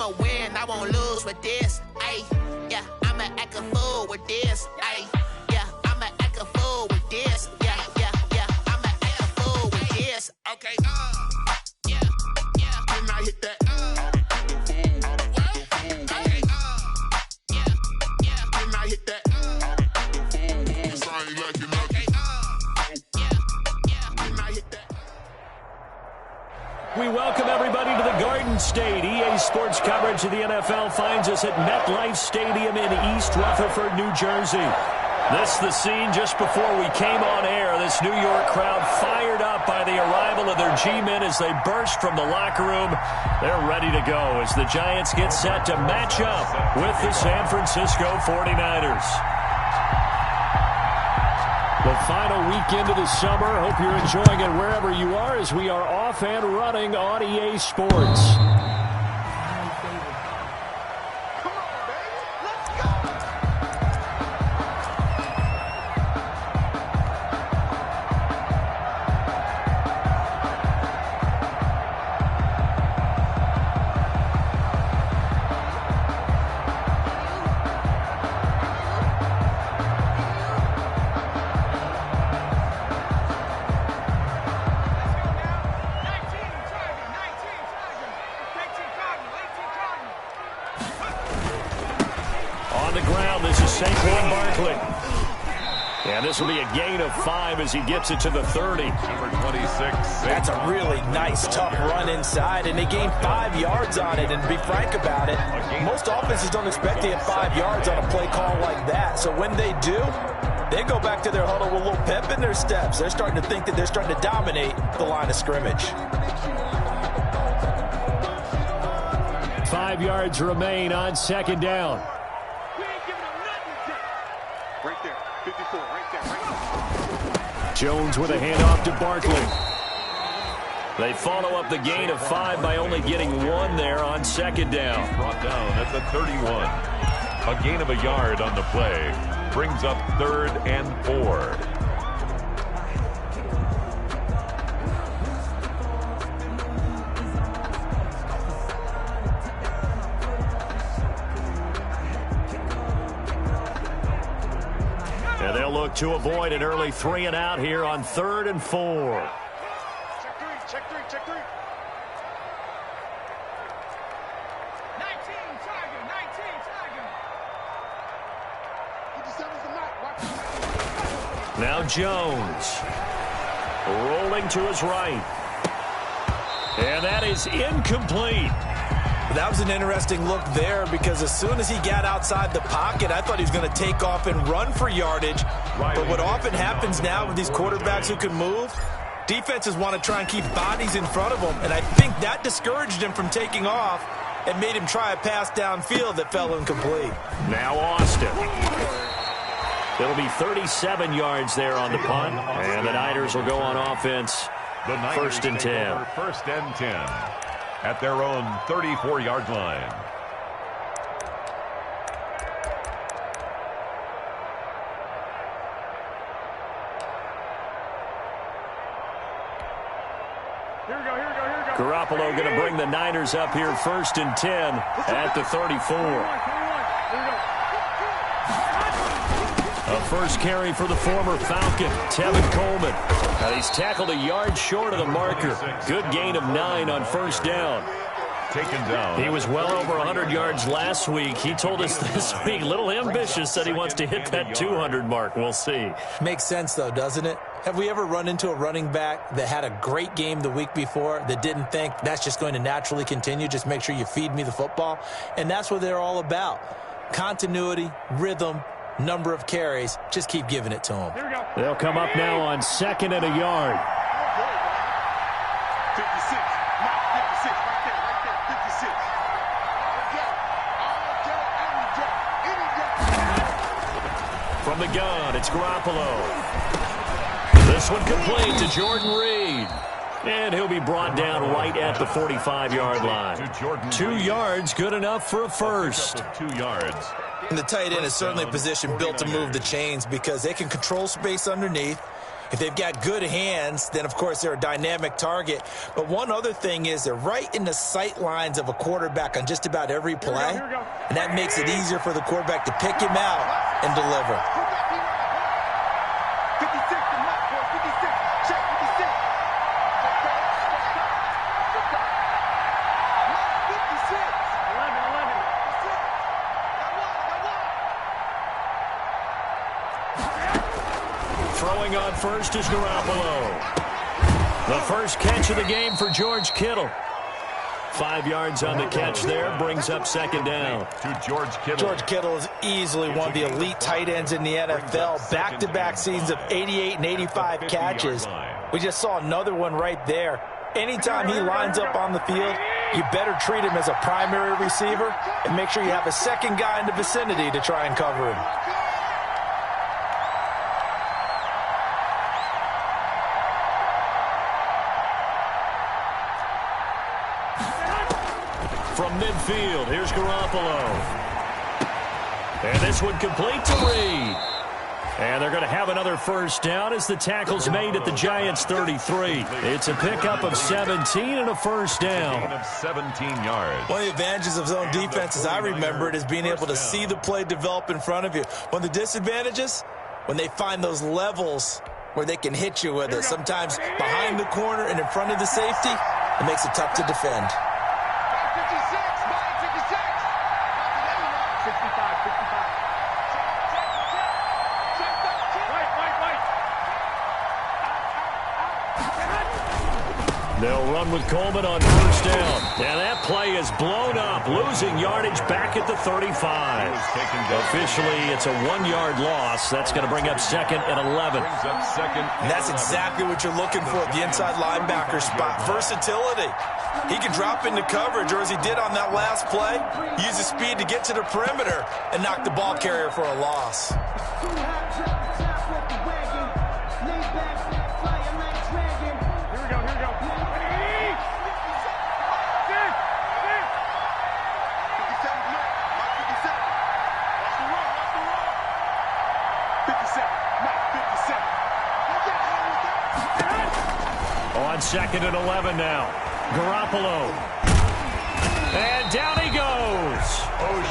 I'ma win, I won't lose with this. Ayy, yeah, I'ma act a fool with this. Ayy, yeah, I'ma act a fool with this. Yeah, I'ma act a fool with this. Okay, yeah, when I hit that, okay, yeah, when I hit that, I ain't like it, okay, yeah, when I hit that. We welcome everybody to the Garden State. EA Sports coverage of the NFL finds us at MetLife Stadium in East Rutherford, New Jersey. This is the scene just before we came on air. This New York crowd fired up by the arrival of their G-men as they burst from the locker room. They're ready to go as the Giants get set to match up with the San Francisco 49ers. The final weekend of the summer. Hope you're enjoying it wherever you are as we are off and running on EA Sports. Saquon Barkley. And this will be a gain of 5 as he gets it to the 30. Number 26. That's a really nice, tough run inside, and they gained 5 yards on it. And to be frank about it, most offenses don't expect to get 5 yards on a play call like that. So when they do, they go back to their huddle with a little pep in their steps. They're starting to think that they're starting to dominate the line of scrimmage. 5 yards remain on second down. Right there, 54, right there. Jones with a handoff to Barkley. They follow up the gain of 5 by only getting 1 there on second down. Brought down at the 31. A gain of a yard on the play brings up 3rd and 4. And they'll look to avoid an early 3 and out here on 3rd and 4. Check three. 19, Tiger. 57's the mark. Now Jones. Rolling to his right. And that is incomplete. That was an interesting look there because as soon as he got outside the pocket, I thought he was going to take off and run for yardage. But what often happens now with these quarterbacks who can move, defenses want to try and keep bodies in front of them. And I think that discouraged him from taking off and made him try a pass downfield that fell incomplete. Now Austin. It'll be 37 yards there on the punt. And the Niners will go on offense. The Niners 1st and 10. 1st and 10. At their own 34-yard line. Here we go. Garoppolo going to bring the Niners up here 1st and 10 at the 34. A first carry for the former Falcon, Tevin Coleman. Now he's tackled a yard short of the marker. Good gain of 9 on 1st down. Taken down. He was well over 100 yards last week. He told us this week, little ambitious, said he wants to hit that 200 mark. We'll see. Makes sense, though, doesn't it? Have we ever run into a running back that had a great game the week before that didn't think that's just going to naturally continue? Just make sure you feed me the football. And that's what they're all about. Continuity, rhythm, number of carries. Just keep giving it to them. They'll come up now on 2nd and a yard. 56. Not 56. Right there. 56. From the gun, it's Garoppolo. This one complete to Jordan Reed. And he'll be brought down right at the 45-yard line. 2 yards, good enough for a first. 2 yards. And the tight end is certainly a position built to move the chains because they can control space underneath. If they've got good hands, then, of course, they're a dynamic target. But one other thing is they're right in the sight lines of a quarterback on just about every play. And that makes it easier for the quarterback to pick him out and deliver. 56 to Matt, boy. 56. Check 56. 56. 11. Throwing on first is Garoppolo. The first catch of the game for George Kittle. 5 yards on the catch there, brings up second down. To George Kittle. George Kittle is easily one of the elite tight ends in the NFL. Back-to-back seasons of 88 and 85 catches. We just saw another one right there. Anytime he lines up on the field, you better treat him as a primary receiver and make sure you have a second guy in the vicinity to try and cover him. From midfield, here's Garoppolo. And this one complete to Reed. And they're going to have another first down as the tackle's made at the Giants' 33. It's a pickup of 17 and a first down. Of 17 yards. One of the advantages of zone defense, as I remember it, is being able to see the play develop in front of you. One of the disadvantages, when they find those levels where they can hit you with it, sometimes behind the corner and in front of the safety, it makes it tough to defend. 55. They'll run with Coleman on first down. And that play is blown up, losing yardage back at the 35. Officially, it's a 1-yard loss. That's going to bring up second and 11. And that's exactly what you're looking for at the inside linebacker spot. Versatility. He can drop into coverage, or as he did on that last play, use his speed to get to the perimeter and knock the ball carrier for a loss. On second and 11 now. Garoppolo. And down he goes.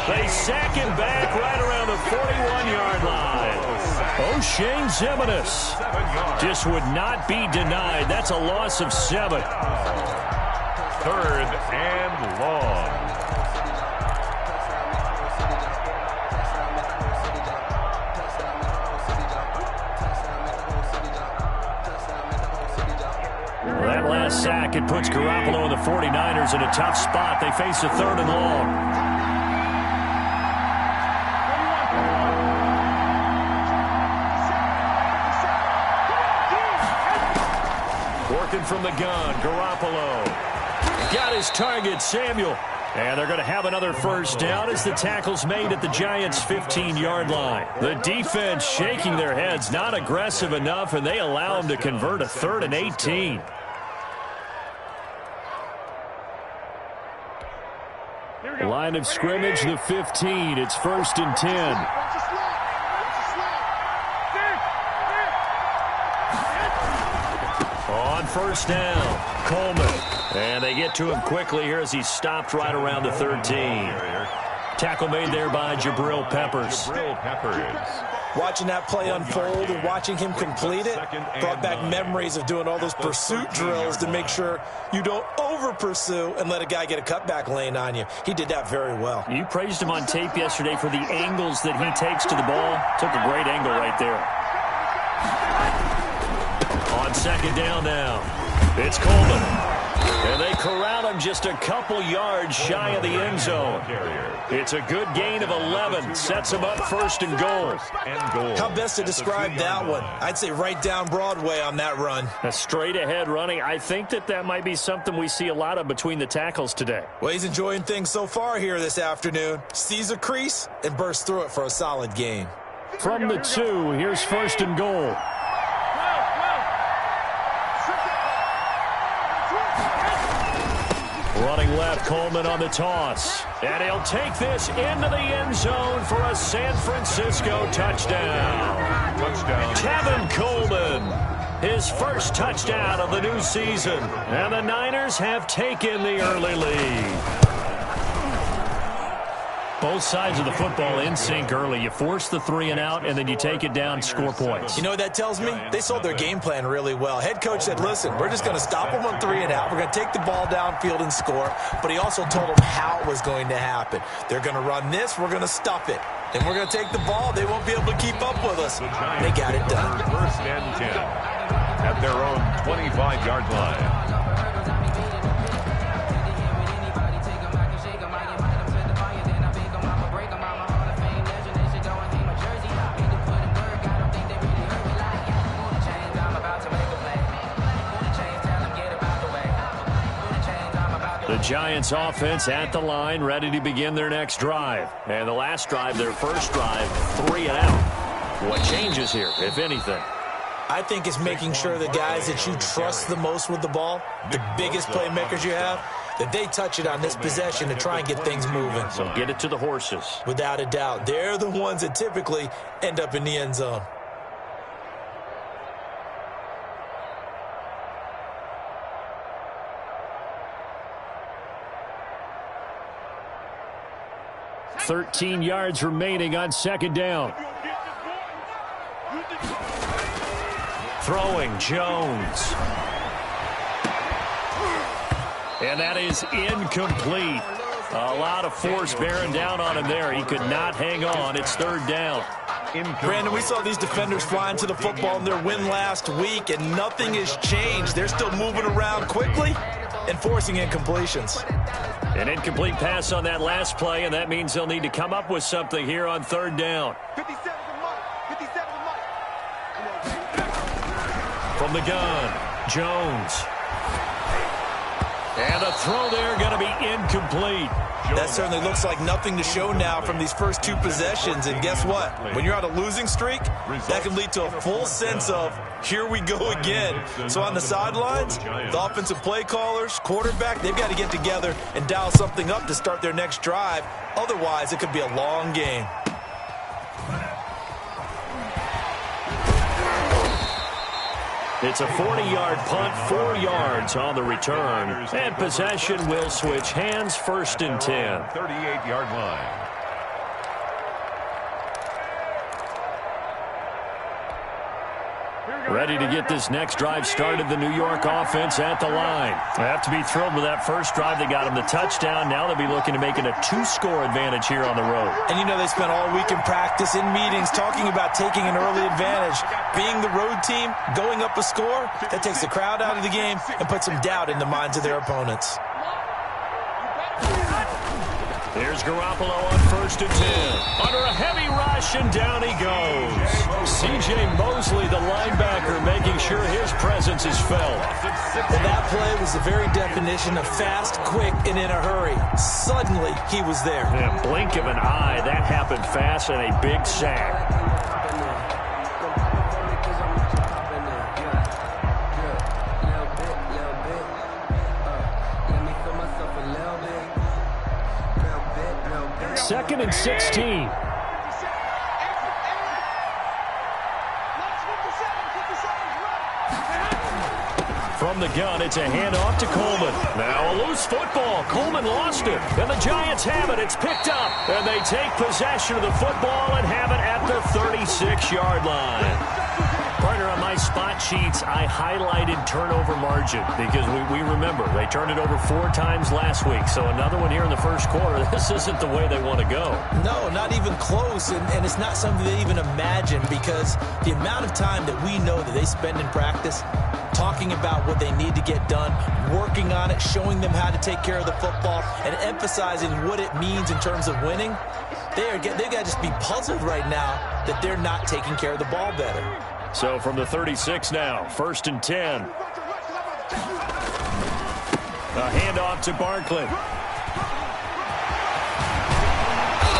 They sack him back right around the 41-yard line. O'Shane Ximines just would not be denied. That's a loss of 7. Third and long. That last sack, it puts Garoppolo and the 49ers in a tough spot. They face a third and long. Working from the gun, Garoppolo. Got his target, Samuel. And they're going to have another first down as the tackle's made at the Giants' 15-yard line. The defense shaking their heads, not aggressive enough, and they allow them to convert a 3rd and 18. Line of scrimmage, the 15. It's 1st and 10. On first down, Coleman. And they get to him quickly here as he's stopped right around the 13. Tackle made there by Jabril Peppers. Watching that play unfold and watching him complete it brought back memories of doing all those pursuit drills to make sure you don't over-pursue and let a guy get a cutback lane on you. He did that very well. You praised him on tape yesterday for the angles that he takes to the ball. Took a great angle right there. On second down now, it's Coleman. And they corral him just a couple yards shy of the end zone. It's a good gain of 11. Sets him up 1st and goal. How best to describe that one? I'd say right down Broadway on that run. A straight-ahead running. I think that might be something we see a lot of between the tackles today. Well, he's enjoying things so far here this afternoon. Sees a crease and bursts through it for a solid gain. From the 2, here's 1st and goal. Trotting left, Coleman on the toss. And he'll take this into the end zone for a San Francisco touchdown. Tevin Coleman, his first touchdown of the new season. And the Niners have taken the early lead. Both sides of the football in sync early. You force the 3 and out, and then you take it down, score points. You know what that tells me? They sold their game plan really well. Head coach said, listen, we're just going to stop them on 3 and out. We're going to take the ball downfield and score. But he also told them how it was going to happen. They're going to run this. We're going to stuff it. And we're going to take the ball. They won't be able to keep up with us. They got it done. First and 10 at their own 25-yard line. The Giants offense at the line, ready to begin their next drive. And the last drive, their first drive, 3 and out. What changes here, if anything? I think it's making sure the guys that you trust the most with the ball, the biggest playmakers you have, that they touch it on this possession to try and get things moving. So get it to the horses. Without a doubt. They're the ones that typically end up in the end zone. $13 yards remaining on second down. Throwing, Jones. And that is incomplete. A lot of force bearing down on him there. He could not hang on. It's third down. Brandon, we saw these defenders flying to the football in their win last week, and nothing has changed. They're still moving around quickly and forcing incompletions. An incomplete pass on that last play, and that means they'll need to come up with something here on third down. 57 to Mike. 57 to Mike. From the gun, Jones. And a throw there going to be incomplete. That certainly looks like nothing to show now from these first 2 possessions. And guess what? When you're on a losing streak, that can lead to a full sense of, here we go again. So on the sidelines, the offensive play callers, quarterback, they've got to get together and dial something up to start their next drive. Otherwise, it could be a long game. It's a 40-yard punt, 4 yards on the return. And possession will switch hands, first and 10. 38-yard line. Ready to get this next drive started, the New York offense at the line. They have to be thrilled with that first drive. They got them the touchdown. Now they'll be looking to make it a 2-score advantage here on the road. And you know they spent all week in practice, in meetings, talking about taking an early advantage. Being the road team, going up a score, that takes the crowd out of the game and puts some doubt in the minds of their opponents. There's Garoppolo on first and 10. Under a heavy rush, and down he goes. C.J. Mosley, the linebacker, making sure his presence is felt. Well, that play was the very definition of fast, quick, and in a hurry. Suddenly, he was there. Yeah, blink of an eye, that happened fast, and a big sack. Second and 16. From the gun, it's a handoff to Coleman. Now a loose football. Coleman lost it. And the Giants have it. It's picked up. And they take possession of the football and have it at the 36-yard line. Partner, on my spot sheets, I highlighted turnover margin because we remember they turned it over 4 times last week. So another one here in the first quarter. This isn't the way they want to go. No, not even close. And it's not something they even imagine because the amount of time that we know that they spend in practice talking about what they need to get done, working on it, showing them how to take care of the football, and emphasizing what it means in terms of winning, they've got to just be puzzled right now that they're not taking care of the ball better. So from the 36 now, first and 10. A handoff to Barkley.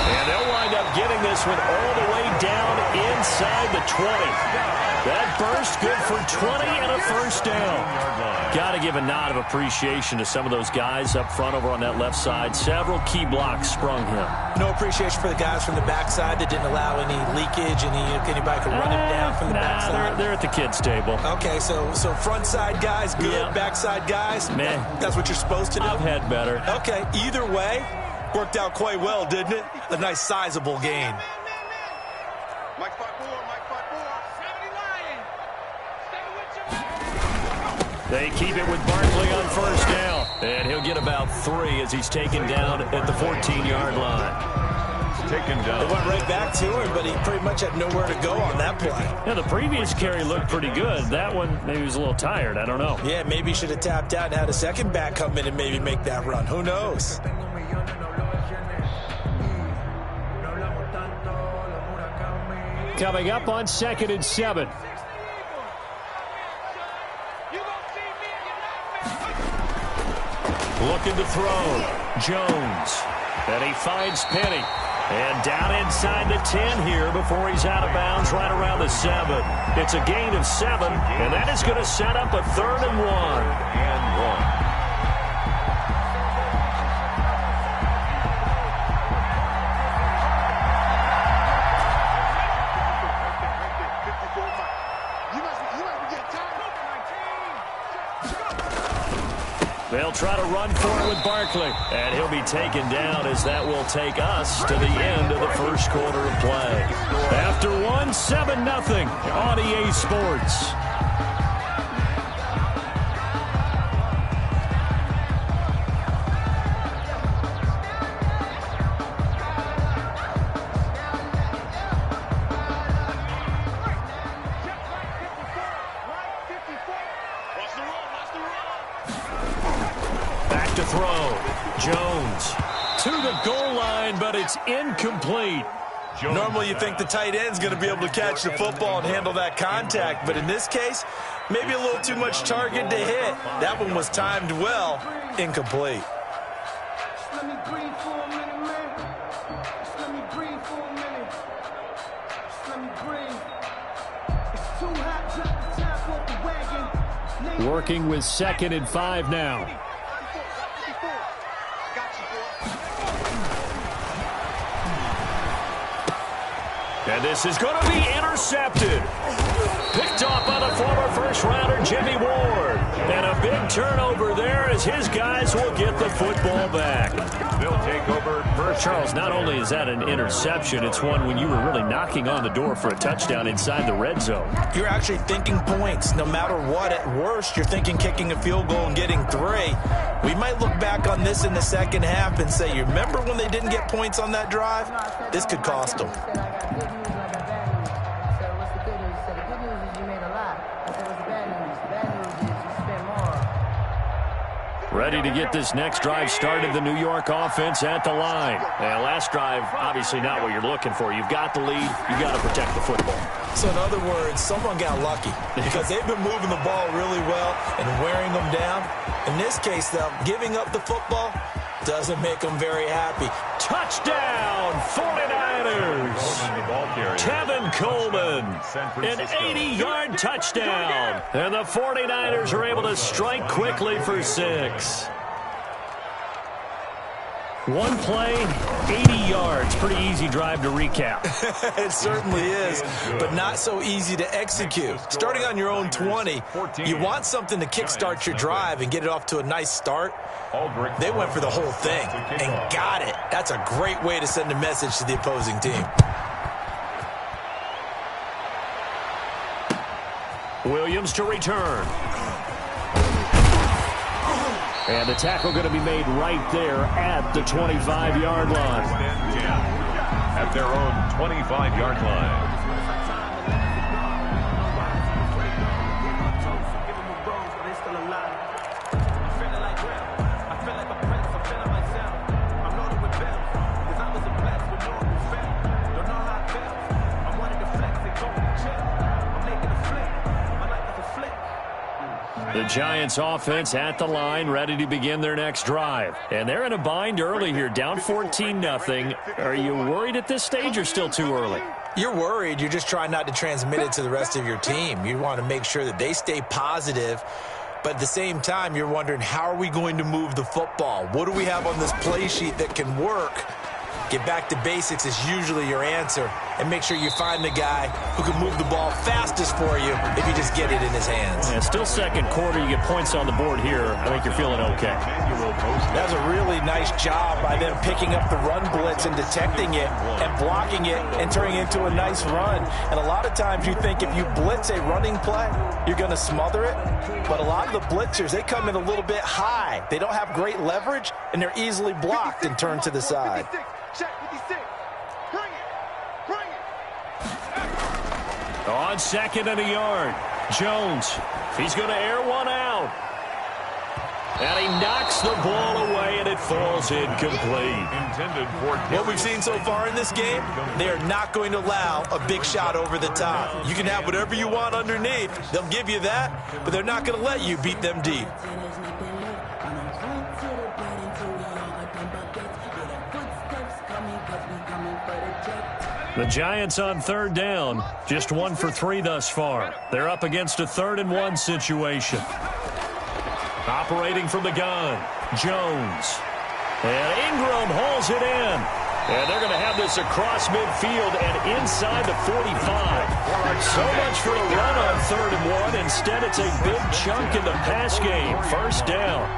And they'll wind up getting throwing this one all the way down inside the 20. That burst good for 20 and a first down. Got to give a nod of appreciation to some of those guys up front over on that left side. Several key blocks sprung him. No appreciation for the guys from the backside that didn't allow any leakage, and anybody could run him down from the backside. They're at the kids' table. Okay, so front side guys good, Yeah. backside guys, Man, that's what you're supposed to do? I've had better. Okay, either way, worked out quite well, didn't it? A nice sizable gain. Mike 5-4, Mike 5-4. They keep it with Barkley on first down. And he'll get about 3 as he's taken down at the 14-yard line. Taken They down. went right back to him, but he pretty much had nowhere to go on that play. Yeah, the previous carry looked pretty good. That one, maybe he was a little tired. I don't know. Yeah, maybe he should have tapped out and had a second back come in and maybe make that run. Who knows? Coming up on 2nd and 7. Looking to throw. Jones. And he finds Penny. And down inside the 10 here before he's out of bounds right around the 7. It's a gain of 7, and that is going to set up a 3rd and 1. And 1. They'll try to run for it with Barkley. And he'll be taken down as that will take us to the end of the first quarter of play. After 1, 7-0 on EA Sports. To throw. Jones to the goal line, but it's incomplete. Normally you think the tight end's going to be able to catch the football and handle that contact, but in this case, maybe a little too much target to hit. That one was timed well. Incomplete. Let me breathe for a minute, man. Just let me breathe for a minute. Just let me breathe. It's too hot, drop the top off the wagon. Working with 2nd and 5 now. And this is going to be intercepted. Picked off by the former first-rounder Jimmy Ward. And a big turnover there as his guys will get the football back. They'll take over first. Charles, not only is that an interception, it's one when you were really knocking on the door for a touchdown inside the red zone. You're actually thinking points. No matter what, at worst, you're thinking kicking a field goal and getting 3. We might look back on this in the second half and say, you remember when they didn't get points on that drive? This could cost them. Ready to get this next drive started, the New York offense at the line. And last drive, obviously not what you're looking for. You've got the lead. You've got to protect the football. So in other words, someone got lucky because they've been moving the ball really well and wearing them down. In this case, though, giving up the football doesn't make them very happy. Touchdown, 49ers. Tevin Coleman, an 80-yard touchdown. And the 49ers are able to strike quickly for 6. One play, 80 yards. Pretty easy drive to recap. It certainly is, but not so easy to execute. Starting on your own 20, you want something to kickstart your drive and get it off to a nice start. They went for the whole thing and got it. That's a great way to send a message to the opposing team. Williams to return. And the tackle going to be made right there at the 25-yard line. At their own 25-yard line. The Giants offense at the line, ready to begin their next drive. And they're in a bind early here, down 14-0. Are you worried at this stage or still too early? You're worried. You're just trying not to transmit it to the rest of your team. You want to make sure that they stay positive. But at the same time, you're wondering, how are we going to move the football? What do we have on this play sheet that can work? Get back to basics is usually your answer. And make sure you find the guy who can move the ball fastest for you if you just get it in his hands. Yeah, still second quarter. You get points on the board here. I think you're feeling okay. That's a really nice job by them picking up the run blitz and detecting it and blocking it and turning it into a nice run. And a lot of times you think if you blitz a running play, you're going to smother it. But a lot of the blitzers, they come in a little bit high. They don't have great leverage, and they're easily blocked and turned to the side. Check 56. Bring it. Bring it. On second and a yard, Jones. He's going to air one out. And he knocks the ball away, and it falls incomplete. Intended for What we've seen so far in this game, they are not going to allow a big shot over the top. You can have whatever you want underneath. They'll give you that, but they're not going to let you beat them deep. The Giants on third down, just 1 for 3 thus far. They're up against a 3rd and 1 situation. Operating from the gun, Jones. And Ingram hauls it in. And they're going to have this across midfield and inside the 45. So much for a run on 3rd and 1. Instead, it's a big chunk in the pass game. First down.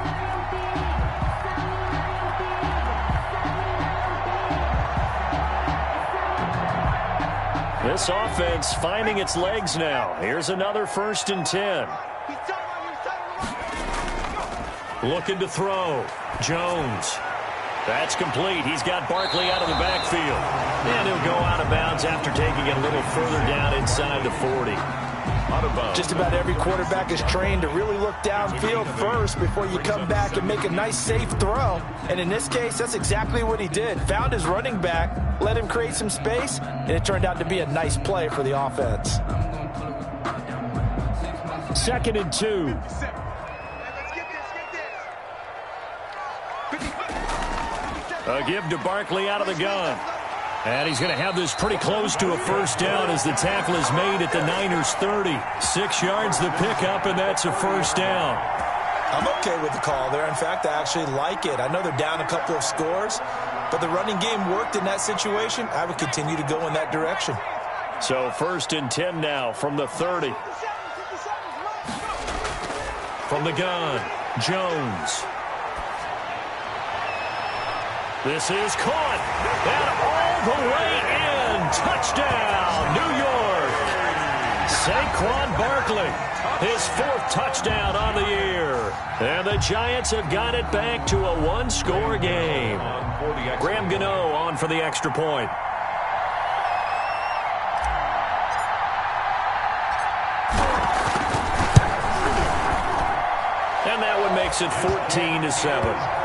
This offense finding its legs now. Here's another 1st and 10. Looking to throw. Jones. That's complete. He's got Barkley out of the backfield. And he'll go out of bounds after taking it a little further down inside the 40. Out of bounds. Just about every quarterback is trained to really look downfield first before you come back and make a nice, safe throw. And in this case, that's exactly what he did. Found his running back, let him create some space, and it turned out to be a nice play for the offense. 2nd and 2. A give to Barkley out of the gun. And he's going to have this pretty close to a first down as the tackle is made at the Niners 30. 6 yards the pickup, and that's a first down. I'm okay with the call there. In fact, I actually like it. I know they're down a couple of scores, but the running game worked in that situation. I would continue to go in that direction. So 1st and 10 now from the 30. From the gun, Jones. This is caught, and all the way in. Touchdown, New York. Saquon Barkley, his 4th touchdown on the year. And the Giants have got it back to a 1-score game. Graham Gano on for the extra point. And that one makes it 14-7.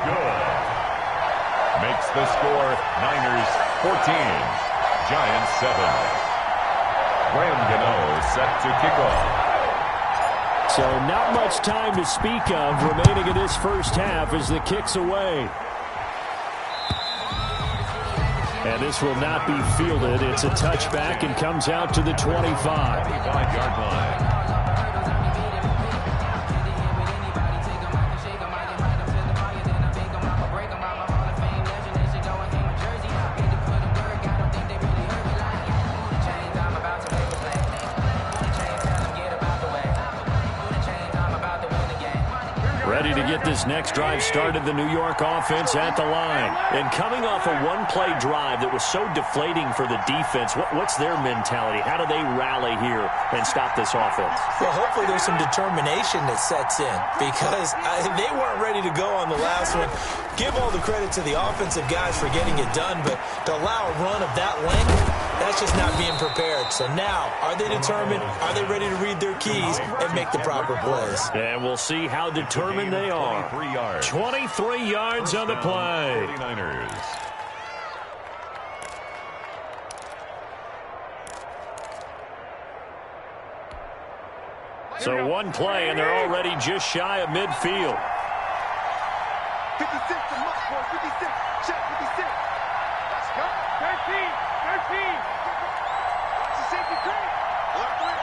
Good. Makes the score Niners 14, Giants 7. Graham Gano set to kick off. So not much time to speak of remaining in this first half as the kick's away. And this will not be fielded. It's a touchback and comes out to the 25. 25-yard line. Ready to get this next drive started, the New York offense at the line. And coming off a one-play drive that was so deflating for the defense, what's their mentality? How do they rally here and stop this offense? Well, hopefully there's some determination that sets in because they weren't ready to go on the last one. Give all the credit to the offensive guys for getting it done, but to allow a run of that length, that's just not being prepared. So now, are they determined? Are they ready to read their keys and make the proper plays? And we'll see how determined they are. 23 yards on the play. 49ers. So one play, and they're already just shy of midfield. 56 to Muck, boy. 56. Check 56. Let's go. 13. Watch the safety creep. Left three.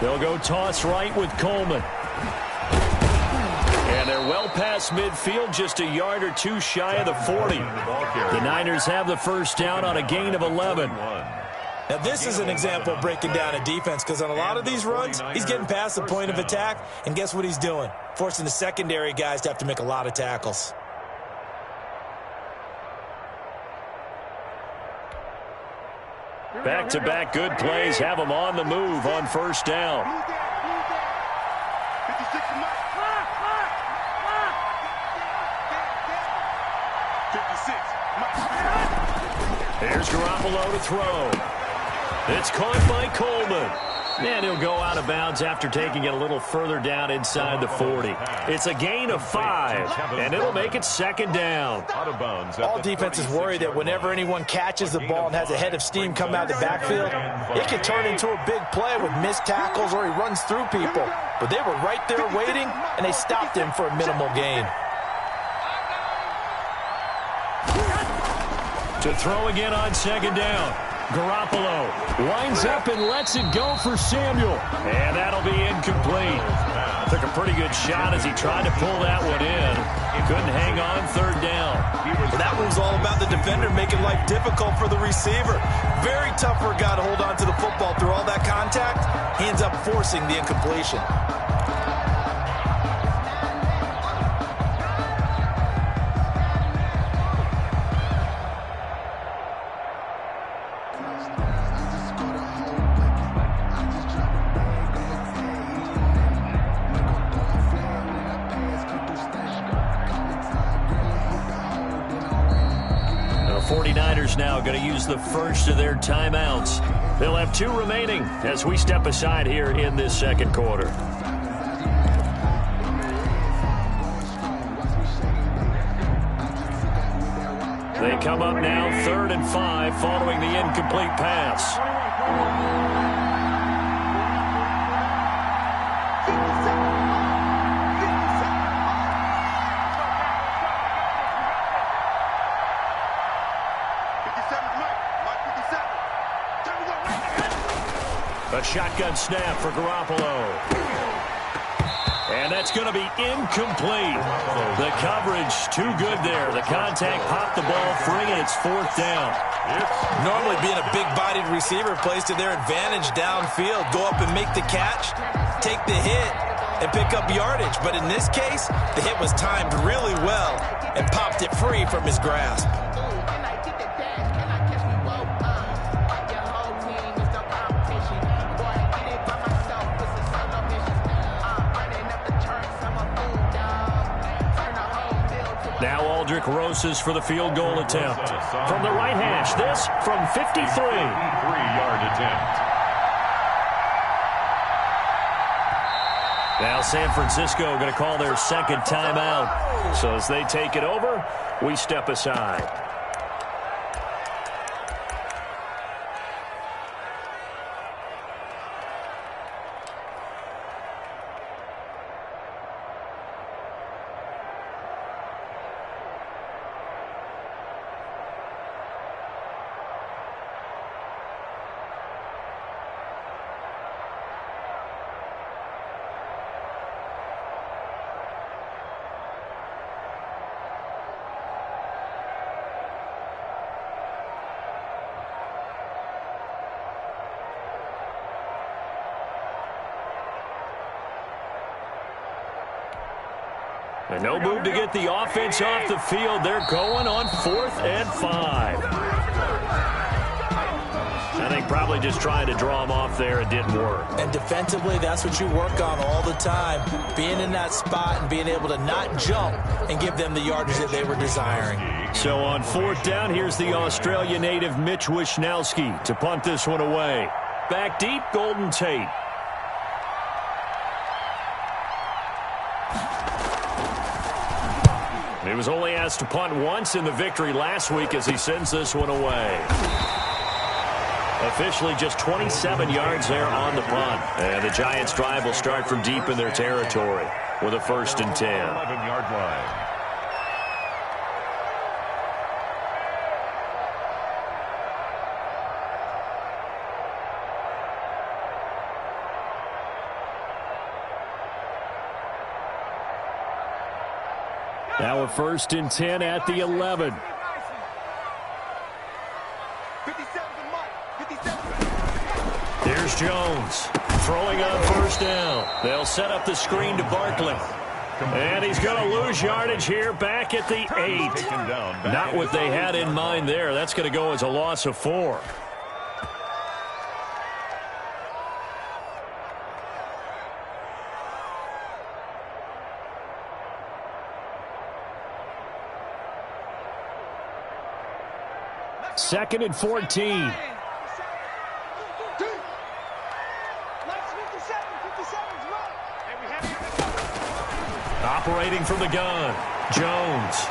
They'll go toss right with Coleman. And they're well past midfield, just a yard or two shy of the 40. The Niners have the first down on a gain of 11. Now, this is an example of breaking down a defense, because on a lot of these runs, he's getting past the point of attack, and guess what he's doing? Forcing the secondary guys to have to make a lot of tackles. Back-to-back good plays have them on the move on first down. 56 to Muck. 56. Muck. Here's Garoppolo to throw. It's caught by Coleman. And he'll go out of bounds after taking it a little further down inside the 40. It's a gain of 5, and it'll make it second down. All defenses worry that whenever anyone catches the ball and has a head of steam come out of the backfield, it can turn into a big play with missed tackles or he runs through people. But they were right there waiting, and they stopped him for a minimal gain. To throw again on second down. Garoppolo winds up and lets it go for Samuel. And that'll be incomplete. Took a pretty good shot as he tried to pull that one in. Couldn't hang on third down. Well, that one's all about the defender making life difficult for the receiver. Very tough for a guy to hold on to the football through all that contact. He ends up forcing the incompletion. The 49ers now going to use the first of their timeouts. They'll have 2 remaining as we step aside here in this second quarter. They come up now 3rd and 5 following the incomplete pass. A shotgun snap for Garoppolo. And that's going to be incomplete. The coverage too good there. The contact popped the ball free, and it's 4th down. Normally being a big-bodied receiver plays to their advantage downfield. Go up and make the catch, take the hit, and pick up yardage. But in this case, the hit was timed really well and popped it free from his grasp. Now Aldrick Rosas for the field goal attempt. From the right hash, this from 53. 53-yard attempt. Now San Francisco going to call their second timeout. So as they take it over, we step aside. And no move to get the offense off the field. They're going on 4th and 5. I think probably just trying to draw them off there. It didn't work. And defensively, that's what you work on all the time. Being in that spot and being able to not jump and give them the yardage that they were desiring. So on 4th down, here's the Australia native Mitch Wishnowsky to punt this one away. Back deep, Golden Tate. He was only asked to punt once in the victory last week as he sends this one away. Officially just 27 yards there on the punt. And the Giants' drive will start from deep in their territory with a 1st and 10. 11-yard line. Now a 1st and 10 at the 11. 57 to Mike. 57. Here's Jones throwing on 1st down. They'll set up the screen to Barkley. And he's going to lose yardage here back at the 8. Not what they had in mind there. That's going to go as a loss of 4. Second and 14. Operating from the gun. Jones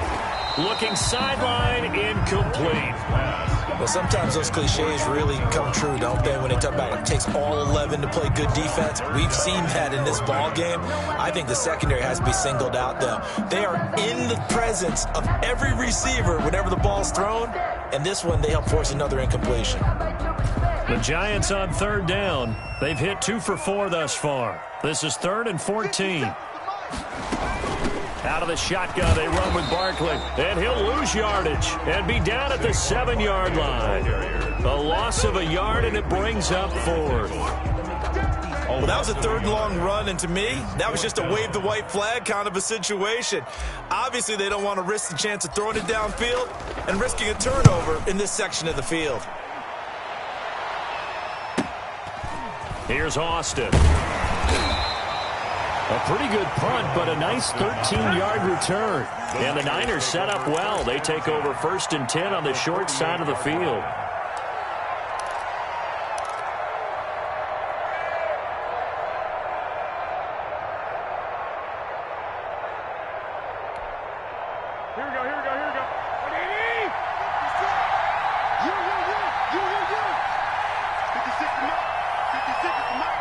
looking sideline, incomplete. Well, sometimes those cliches really come true, don't they, when they talk about it takes all 11 to play good defense. We've seen that in this ball game. I think the secondary has to be singled out, though. They are in the presence of every receiver whenever the ball's thrown, and this one they help force another incompletion. The Giants on 3rd down. They've hit 2 for 4 thus far. This is 3rd and 14. Out of the shotgun, they run with Barkley. And he'll lose yardage and be down at the 7-yard line. A loss of a yard, and it brings up 4th. Well, that was a 3rd and long run, and to me, that was just a wave the white flag kind of a situation. Obviously, they don't want to risk the chance of throwing it downfield and risking a turnover in this section of the field. Here's Austin. A pretty good punt, but a nice 13-yard return. And the Niners set up well. They take over 1st and 10 on the short side of the field. Here we go. 56 to Mike. 56 to Mike.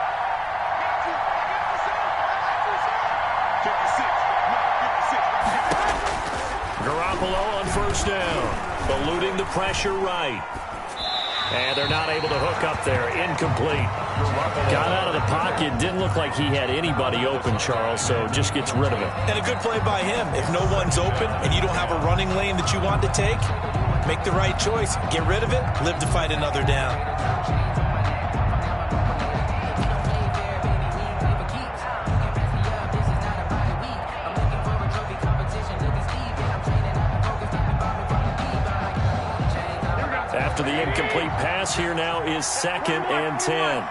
Garoppolo on 1st down, eluding the pressure right. And they're not able to hook up there. Incomplete. Got out of the pocket. Didn't look like he had anybody open, Charles, so just gets rid of it. And a good play by him. If no one's open and you don't have a running lane that you want to take, make the right choice. Get rid of it. Live to fight another down. After the incomplete pass, here now is 2nd and 10.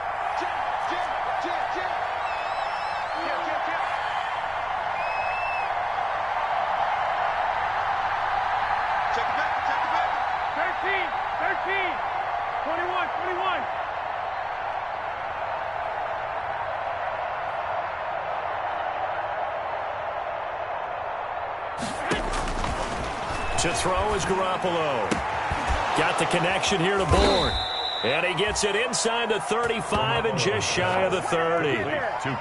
To throw is Garoppolo. Got the connection here to Bourne. And he gets it inside the 35 and just shy of the 30.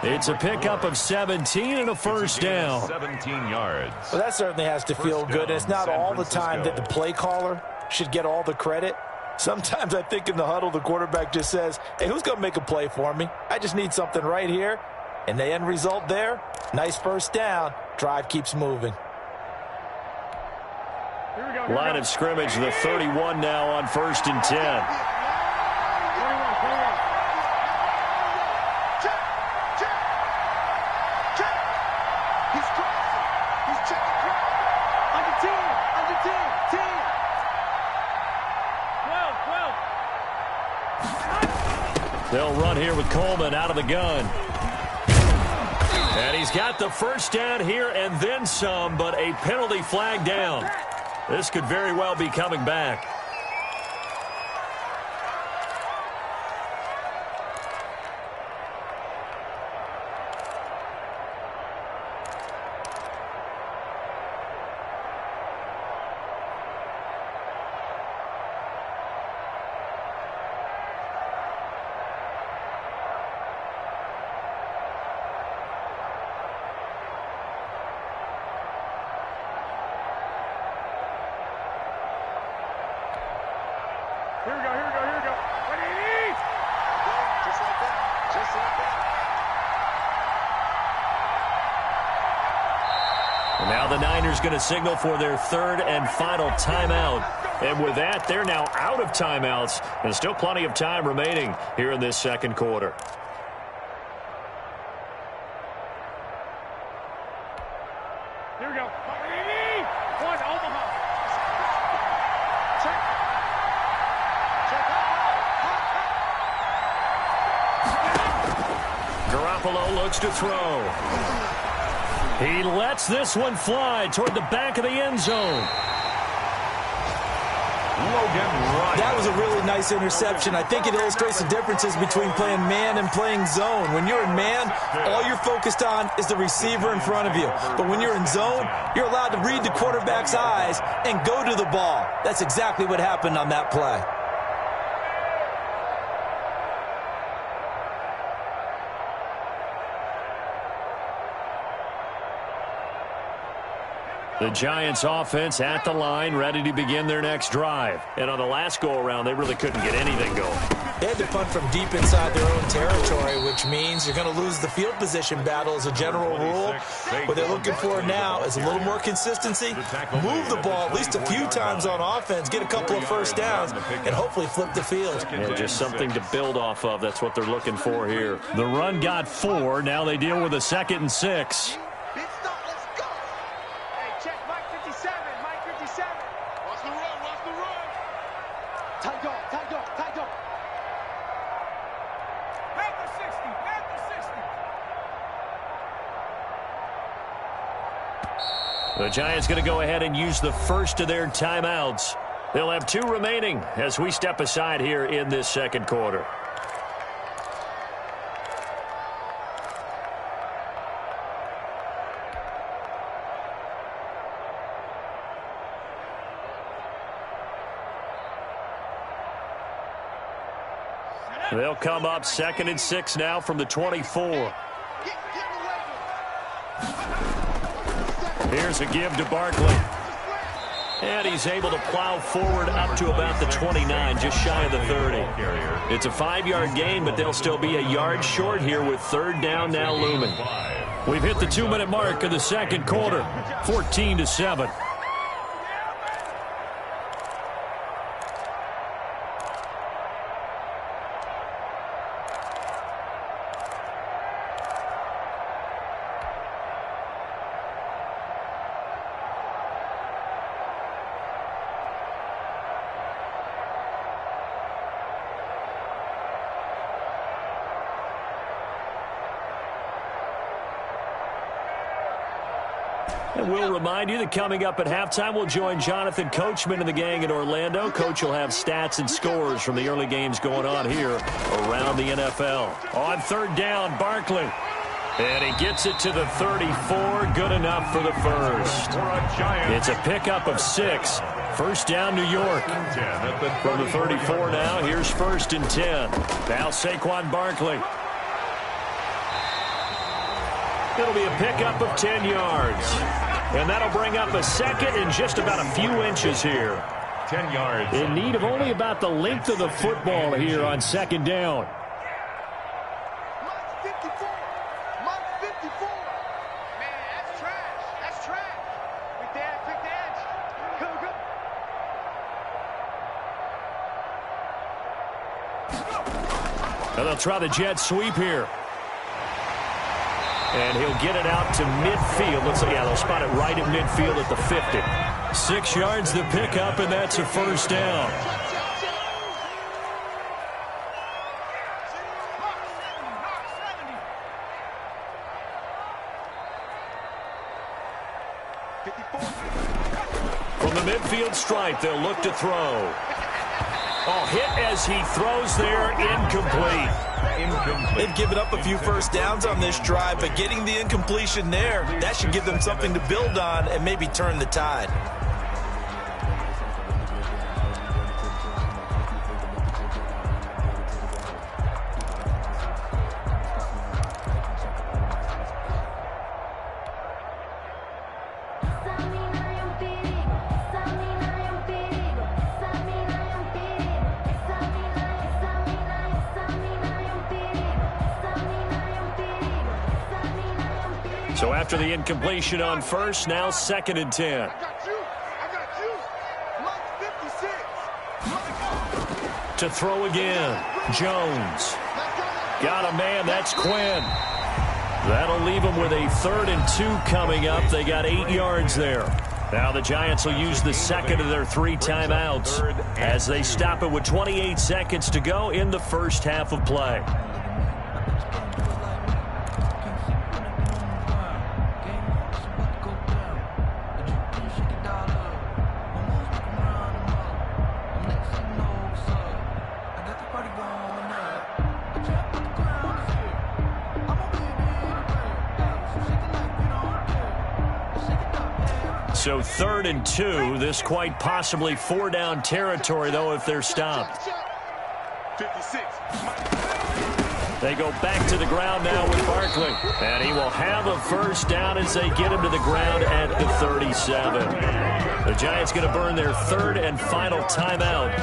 It's a pickup of 17 and a 1st down. 17 yards. Well, that certainly has to feel good. And it's not all the time that the play caller should get all the credit. Sometimes I think in the huddle, the quarterback just says, hey, who's going to make a play for me? I just need something right here. And the end result there, nice 1st down. Drive keeps moving. Line of scrimmage, the 31 now on 1st and 10. 21. Check. He's crossing. He's checking crowd. Under 10. 10. 12. They'll run here with Coleman out of the gun. And he's got the 1st down here and then some, but a penalty flag down. This could very well be coming back. Here we go. Ready? Just like that. And now the Niners going to signal for their third and final timeout. And with that, they're now out of timeouts. And still plenty of time remaining here in this second quarter. Here we go. One, Omaha. Check. Garoppolo looks to throw. He lets this one fly toward the back of the end zone. That was a really nice interception. I think it illustrates the differences between playing man and playing zone. When you're in man, all you're focused on is the receiver in front of you. But when you're in zone, you're allowed to read the quarterback's eyes and go to the ball. That's exactly what happened on that play. The Giants offense at the line, ready to begin their next drive. And on the last go-around, they really couldn't get anything going. They had to punt from deep inside their own territory, which means you're going to lose the field position battle as a general rule. What they're looking for now is a little more consistency, move the ball at least a few times on offense, get a couple of first downs, and hopefully flip the field. Yeah, just something to build off of. That's what they're looking for here. The run got 4. Now they deal with a 2nd and 6. The Giants going to go ahead and use the first of their timeouts. They'll have 2 remaining as we step aside here in this second quarter. They'll come up 2nd and 6 now from the 24. Here's a give to Barkley. And he's able to plow forward up to about the 29, just shy of the 30. It's a 5-yard gain, but they'll still be a yard short here with 3rd down now looming. We've hit the 2-minute mark of the second quarter, 14-7. And we'll remind you that coming up at halftime, we'll join Jonathan Coachman and the gang in Orlando. Coach will have stats and scores from the early games going on here around the NFL. On 3rd down, Barkley. And he gets it to the 34. Good enough for the first. It's a pickup of 6. First down, New York. From the 34 now, here's 1st and 10. Now Saquon Barkley. It'll be a pickup of 10 yards. And that'll bring up a 2nd and just about a few inches here. 10 yards. In need of only about the length of the football here on 2nd down. Mike 54. Mike 54. Man, that's trash. That's trash. Pick the edge. Go. And they'll try the jet sweep here. And he'll get it out to midfield. Let's see, they'll spot it right at midfield at the 50. 6 yards the pickup, and that's a 1st down. From the midfield stripe, they'll look to throw. Oh, hit as he throws there, incomplete. They've given up a few first downs on this drive, but getting the incompletion there, that should give them something to build on and maybe turn the tide. So after the incompletion on first, now 2nd and 10. I got you. Mike 56. To throw again, Jones. Got a man, that's Quinn. That'll leave them with a 3rd and 2 coming up. They got 8 yards there. Now the Giants will use the second of their 3 timeouts as they stop it with 28 seconds to go in the first half of play. So 3rd and 2, this quite possibly 4-down territory, though, if they're stopped. 56. They go back to the ground now with Barkley. And he will have a first down as they get him to the ground at the 37. The Giants going to burn their 3rd and final timeout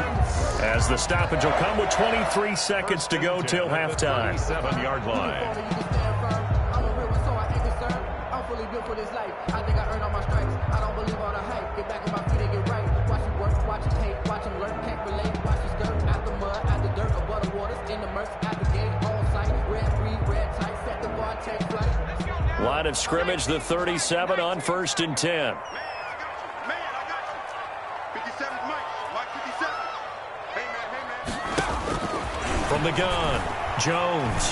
as the stoppage will come with 23 seconds to go till halftime. 7-yard line. For this life, I think I earned all my stripes. I don't believe all the hype. Get back on my feet and get right. Watch him work, watch him hate, watch him learn, can't relate. Watch his skirt at the mud, at the dirt, above the waters, in the murks, at the gate, on site. Red 3, red tight, set the bar, take flight. Line of scrimmage, the 37 on 1st and 10. Man, I got you. 57 Mike 57. Hey, man. From the gun, Jones.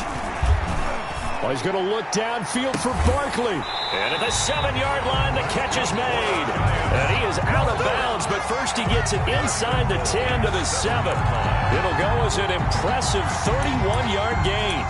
Well, he's going to look downfield for Barkley. And at the 7-yard line, the catch is made. And he is out of bounds, but first he gets it inside the 10 to the 7. It'll go as an impressive 31-yard gain.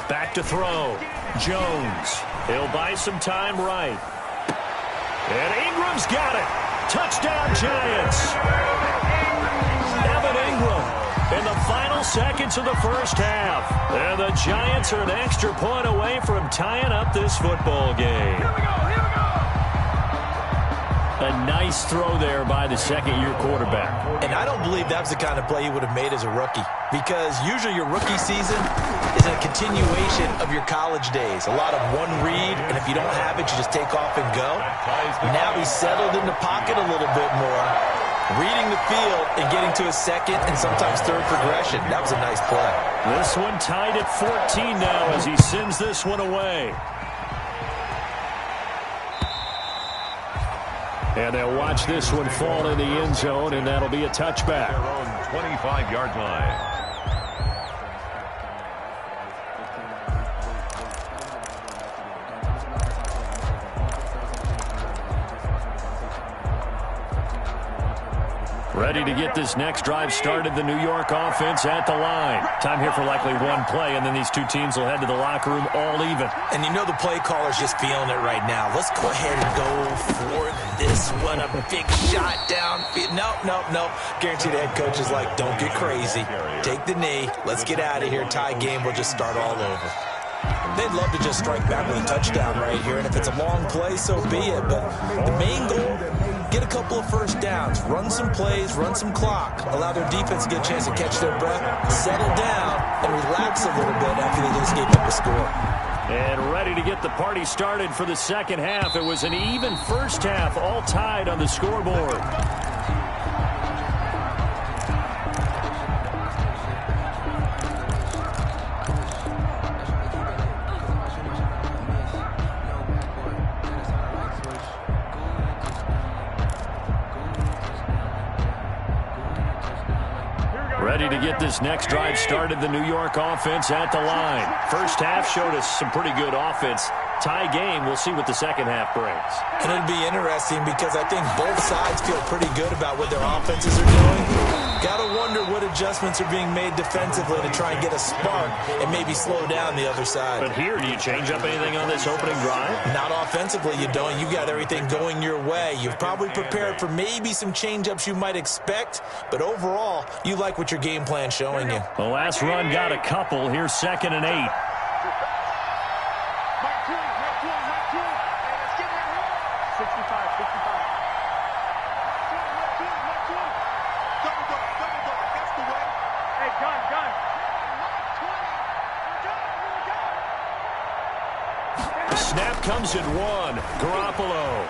Back to throw. Jones. He'll buy some time right. And Ingram's got it. Touchdown, Giants. Evan Ingram in the final seconds of the first half. And the Giants are an extra point away from tying up this football game. Here we go. A nice throw there by the second-year quarterback. And I don't believe that's the kind of play he would have made as a rookie, because usually your rookie season is a continuation of your college days. A lot of one read, and if you don't have it, you just take off and go. Now he's settled in the pocket a little bit more, reading the field and getting to a second and sometimes third progression. That was a nice play. This one tied at 14 now as he sends this one away. And they'll watch this one fall in the end zone, and that'll be a touchback. Their own 25-yard line. Ready to get this next drive started, the New York offense at the line. Time here for likely one play, and then these two teams will head to the locker room all even. And you know the play caller's just feeling it right now. Let's go ahead and go for this one. A big shot down. Nope. Guarantee the head coach is like, don't get crazy. Take the knee. Let's get out of here. Tie game. We'll just start all over. They'd love to just strike back with a touchdown right here, and if it's a long play, so be it. But the main goal, get a couple of first downs, run some plays, run some clock, allow their defense to get a chance to catch their breath, settle down, and relax a little bit after they just gave up a score. And ready to get the party started for the second half. It was an even first half, all tied on the scoreboard. Ready to get this next drive started, the New York offense at the line. First half showed us some pretty good offense. tie game. We'll see what the second half brings. And it'll be interesting because I think both sides feel pretty good about what their offenses are doing. Got to wonder what adjustments are being made defensively to try and get a spark and maybe slow down the other side. But here, do you change up anything on this opening drive? Not offensively, you don't. You got everything going your way. You've probably prepared for maybe some change-ups you might expect, but overall, you like what your game plan's showing you. The last run got a couple. Here's 2nd and 8. The snap comes in 1. Garoppolo.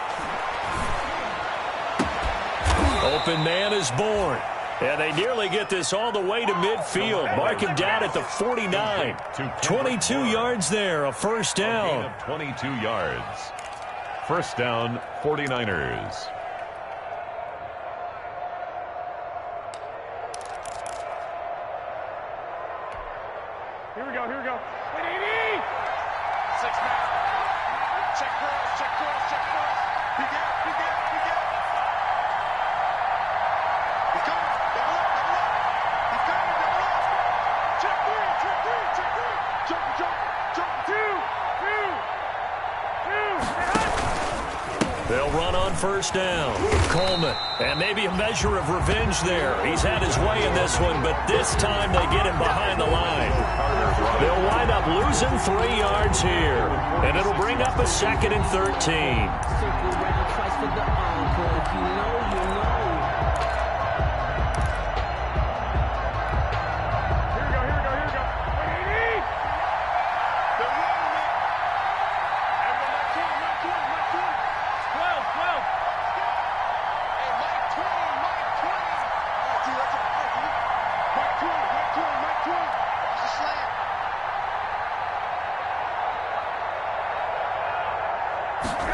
Open man is born. And they nearly get this all the way to midfield. Mark him down at the 49. 22 yards there, a first down. 22 yards. First down, 49ers. Here we go, here we go. 6 man. Check cross, check cross, check cross. He got it, he got it, he got it. He's coming. Double up, double up. He's coming, double up. Check 3, check 3, check 3. Jump, jump, jump. 2. They'll run on first down. Coleman. And maybe a measure of revenge there. He's had his way in this one, but this time they get him behind the line. They'll wind up losing 3 yards here. And it'll bring up a 2nd and 13.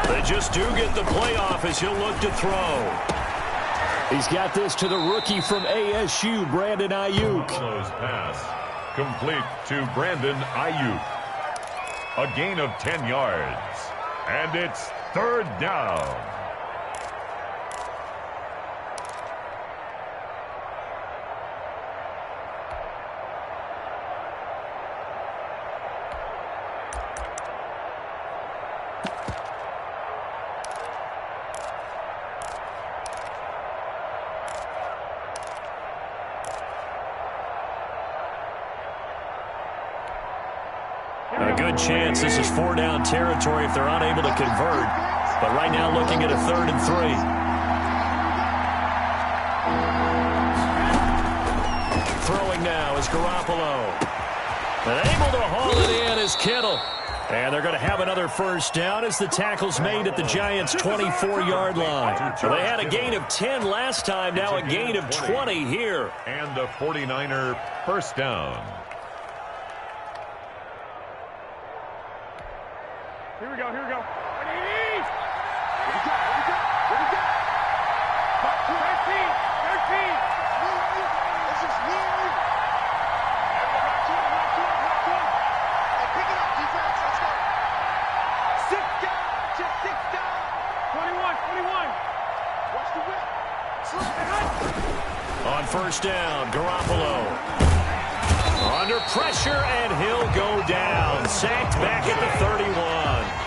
They just do get the playoff as he'll look to throw. He's got this to the rookie from ASU, Brandon Ayuk. Pass complete to Brandon Ayuk. A gain of 10 yards. And it's 3rd down. A good chance this is 4-down territory if they're unable to convert. But right now looking at a 3rd and 3. Throwing now is Garoppolo. And able to haul it in is Kittle. And they're going to have another first down as the tackle's made at the Giants' 24-yard line. So they had a gain of 10 last time, now a gain of 20 here. And a 49er first down. Here we go, here we go. What do you need? What do you got? What do you got? What do you got? 13, 13. Me and you. It's just me and you. Right to him, right to him, right to him. Hey, pick it up, defense. Let's go. 6 down. Just 6 down. 21, 21. Watch the whip. Slip it. On first down, Garoppolo. Under pressure, and he'll go down. Sacked back at the 31.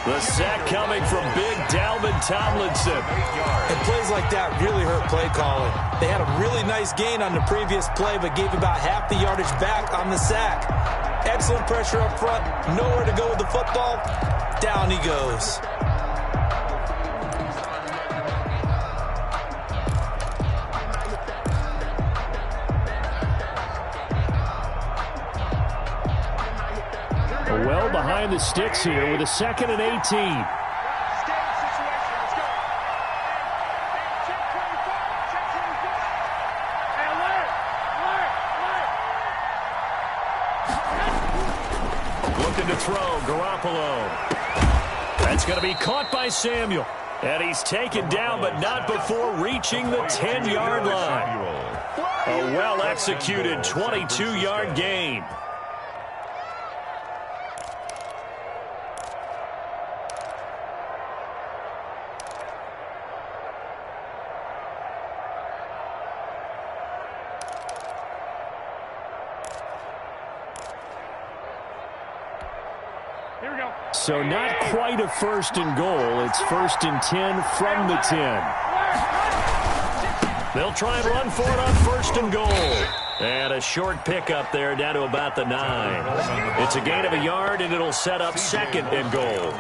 The sack coming from big Dalvin Tomlinson. And plays like that really hurt play calling. They had a really nice gain on the previous play, but gave about half the yardage back on the sack. Excellent pressure up front. Nowhere to go with the football. Down he goes. Well behind the sticks here with a 2nd and 18. Looking to throw, Garoppolo. That's going to be caught by Samuel. And he's taken down, but not before reaching the 10-yard line. A well-executed 22-yard gain. Here we go. So not quite a 1st and goal. It's 1st and 10 from the 10. They'll try and run for it on 1st and goal. And a short pickup there down to about the 9. It's a gain of a yard, and it'll set up 2nd and goal.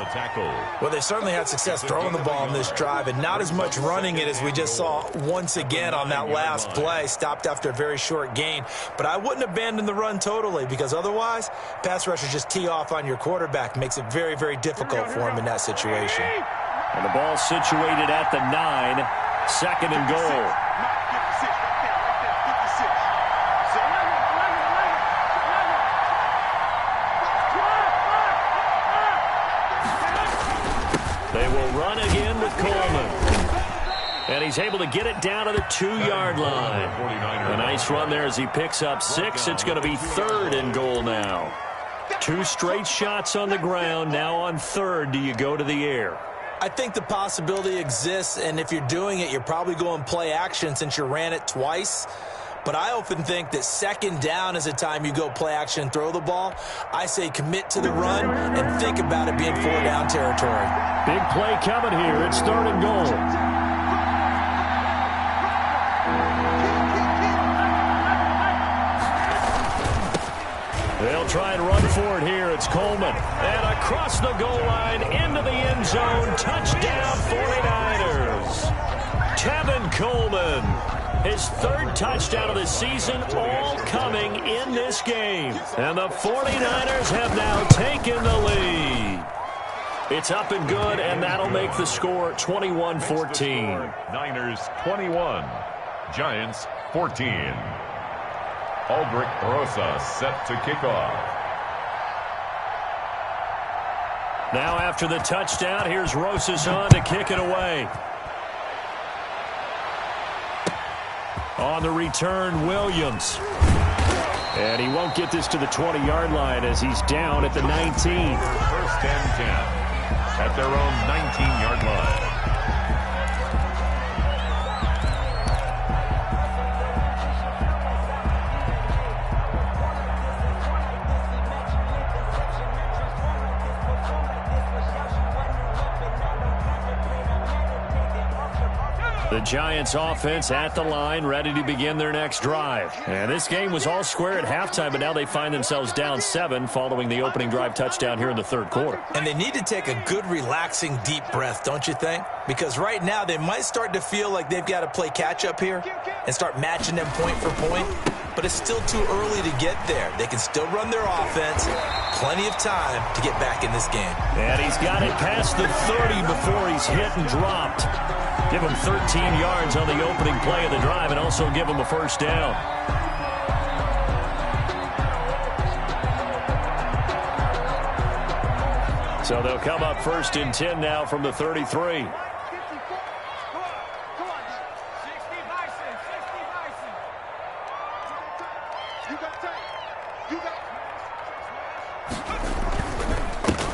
Well, they certainly had success throwing the ball in this drive, and not as much running it as we just saw once again on that last play. Stopped after a very short gain. But I wouldn't abandon the run totally, because otherwise, pass rushers just tee off on your quarterback. Makes it very, very difficult for him in that situation. And the ball situated at the 9. 2nd and goal. They will run again with Coleman. And he's able to get it down to the 2-yard line. A nice run there as he picks up 6. It's going to be 3rd and goal now. 2 straight shots on the ground. Now on 3rd, do you go to the air? I think the possibility exists, and if you're doing it, you're probably going play action since you ran it twice. But I often think that 2nd down is a time you go play action and throw the ball. I say commit to the run and think about it being 4-down territory. Big play coming here. It's 3rd and goal. They'll try and run for it here. It's Coleman. And across the goal line into the end zone. Touchdown 49ers. Tevin Coleman. His 3rd touchdown of the season, all coming in this game. And the 49ers have now taken the lead. It's up and good, and that'll make the score 21-14. Niners 21, Giants 14. Aldrich Rosa set to kick off. Now after the touchdown, here's Rosas on to kick it away. On the return, Williams. And he won't get this to the 20-yard line as he's down at the 19. 1st and 10 at their own 19-yard line. The Giants offense at the line, ready to begin their next drive. And this game was all square at halftime, but now they find themselves down 7 following the opening drive touchdown here in the 3rd quarter. And they need to take a good, relaxing, deep breath, don't you think? Because right now they might start to feel like they've got to play catch-up here and start matching them point for point. But it's still too early to get there. They can still run their offense. Plenty of time to get back in this game. And he's got it past the 30 before he's hit and dropped. Give him 13 yards on the opening play of the drive and also give him a 1st down. So they'll come up 1st and 10 now from the 33.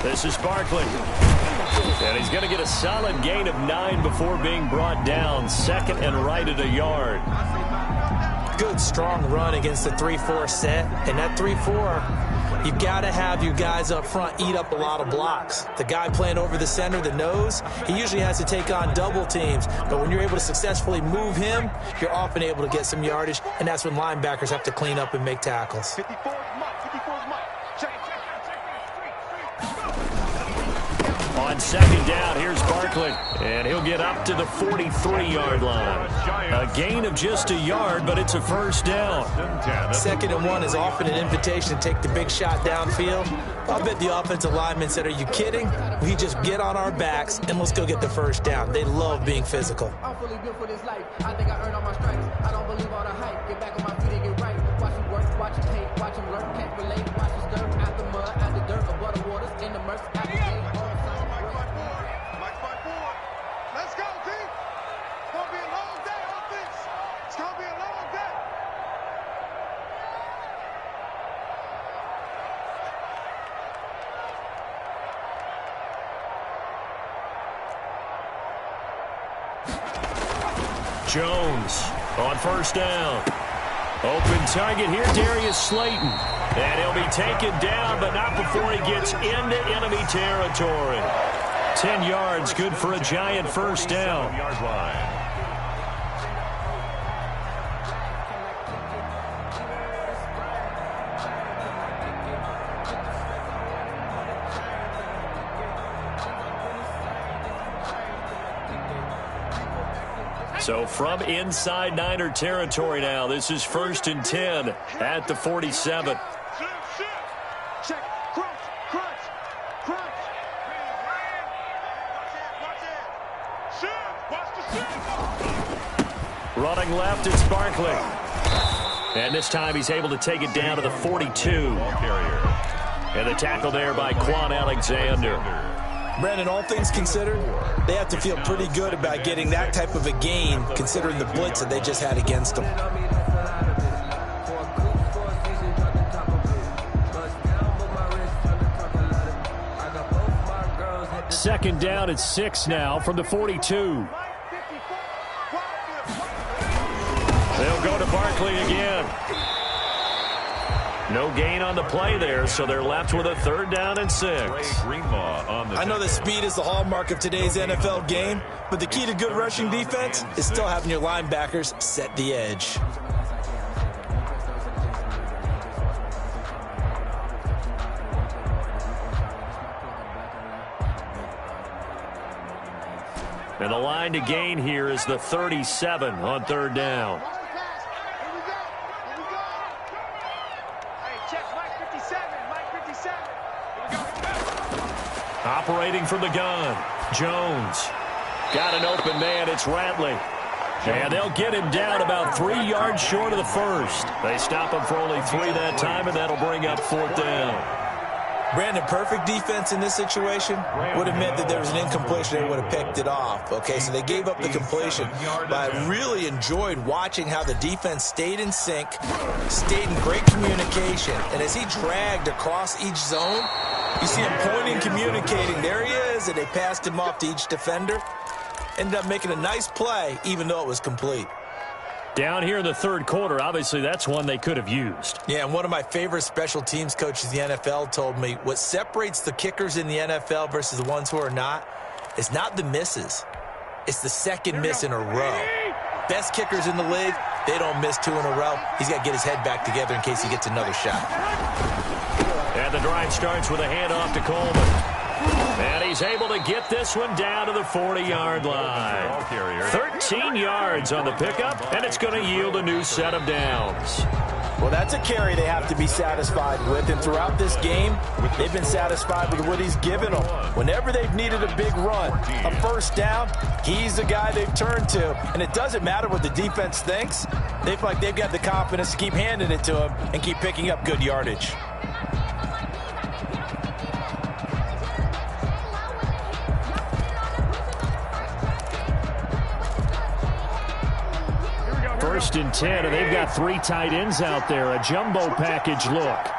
This is Barkley. And he's going to get a solid gain of 9 before being brought down. 2nd and right at a yard. Good, strong run against the 3-4 set. And that 3-4, you've got to have your guys up front eat up a lot of blocks. The guy playing over the center, the nose, he usually has to take on double teams. But when you're able to successfully move him, you're often able to get some yardage. And that's when linebackers have to clean up and make tackles. 54 is Mike. 54 is Mike. Check. On 2nd down, here's Barkley. And he'll get up to the 43-yard line. A gain of just a yard, but it's a 1st down. 2nd and 1 is often an invitation to take the big shot downfield. I bet the offensive lineman said, are you kidding? We just get on our backs and let's go get the 1st down. They love being physical. I'm fully built for this life. I think I earned all my stripes. I don't believe all the hype. Get back on my feet and get right. Watch him work, watch him hate, watch him learn, can't relate. Watch him stir out the mud, out the dirt, above the waters, in the murks, out the gate. Let's go, team. It's going to be a long day, offense. It's going to be a long day. Jones on 1st down. Open target here, Darius Slayton. And he'll be taken down, but not before he gets into enemy territory. 10 yards, good for a Giant first down. So from inside Niner territory now, this is 1st and 10 at the 47. Check. Crunch. Running left, it's Barkley. And this time he's able to take it down to the 42. And the tackle there by Quan Alexander. Brandon, all things considered, they have to feel pretty good about getting that type of a gain, considering the blitz that they just had against them. Second down at 6 now from the 42. They'll go to Barkley again. No gain on the play there, so they're left with a 3rd down and 6. I know that speed is the hallmark of today's NFL game, but the key to good rushing defense is still having your linebackers set the edge. And the line to gain here is the 37 on 3rd down. Operating from the gun, Jones. Got an open man, it's Ratley. And they'll get him down about 3 yards short of the first. They stop him for only 3 that time, and that'll bring up 4th down. Brandon, perfect defense in this situation would have meant that there was an incompletion. They would have picked it off. Okay, so they gave up the completion. But I really enjoyed watching how the defense stayed in sync, stayed in great communication. And as he dragged across each zone, you see him pointing, communicating. There he is, and they passed him off to each defender. Ended up making a nice play, even though it was complete. Down here in the 3rd quarter, obviously that's one they could have used. Yeah, and one of my favorite special teams coaches in the NFL told me what separates the kickers in the NFL versus the ones who are not is not the misses. It's the second miss in a row. Best kickers in the league, they don't miss 2 in a row. He's got to get his head back together in case he gets another shot. And the drive starts with a handoff to Coleman. And he's able to get this one down to the 40-yard line. 13 yards on the pickup, and it's going to yield a new set of downs. Well, that's a carry they have to be satisfied with, and throughout this game, they've been satisfied with what he's given them. Whenever they've needed a big run, a first down, he's the guy they've turned to. And it doesn't matter what the defense thinks. They feel like they've got the confidence to keep handing it to him and keep picking up good yardage. First and 10, and they've got 3 tight ends out there. A jumbo package look.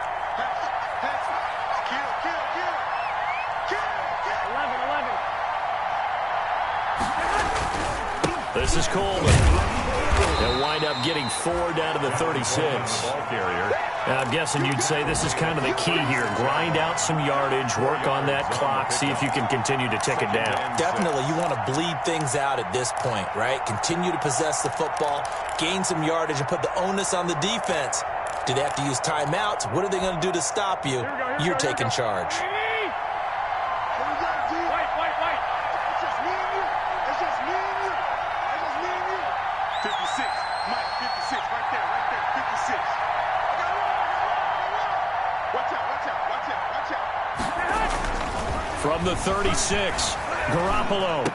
11. This is Coleman. They'll wind up getting 4 down to the 36. I'm guessing you'd say this is kind of the key here. Grind out some yardage, work on that clock, see if you can continue to tick it down. Definitely. You want to bleed things out at this point, right? Continue to possess the football, gain some yardage, and put the onus on the defense. Do they have to use timeouts? What are they going to do to stop you? You're taking charge. From the 36, Garoppolo.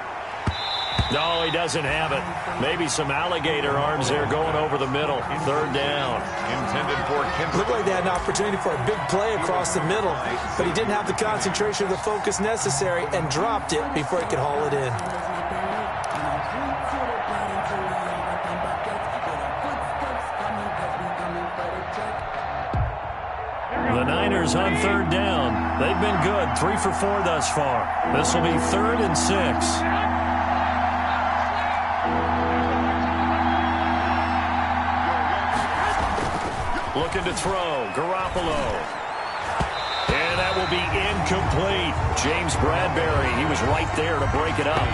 No, he doesn't have it. Maybe some alligator arms there going over the middle. 3rd down. Intended for Kendrick. Looked like they had an opportunity for a big play across the middle, but he didn't have the concentration or the focus necessary and dropped it before he could haul it in. The Niners on 3rd down. They've been good, 3 for 4 thus far. This will be 3rd and 6. Looking to throw. Garoppolo. And that will be incomplete. James Bradbury, he was right there to break it up.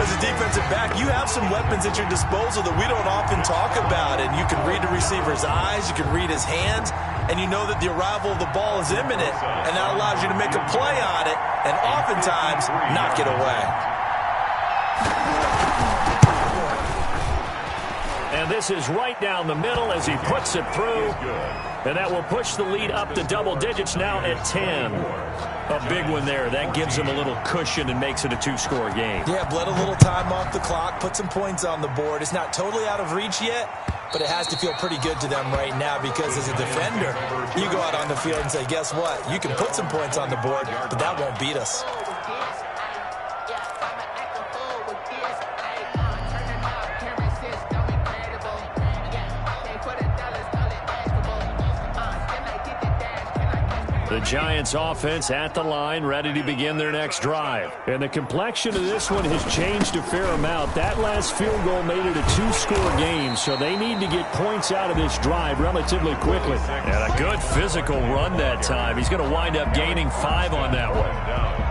As a defensive back, you have some weapons at your disposal that we don't often talk about. And you can read the receiver's eyes, you can read his hands, and you know that the arrival of the ball is imminent. And that allows you to make a play on it and oftentimes knock it away. And this is right down the middle as he puts it through. And that will push the lead up to double digits now at 10. A big one there. That gives them a little cushion and makes it a two-score game. Yeah, bled a little time off the clock, put some points on the board. It's not totally out of reach yet, but it has to feel pretty good to them right now because as a defender, you go out on the field and say, guess what? You can put some points on the board, but that won't beat us. The Giants offense at the line, ready to begin their next drive. And the complexion of this one has changed a fair amount. That last field goal made it a two-score game, so they need to get points out of this drive relatively quickly. And a good physical run that time. He's going to wind up gaining 5 on that one.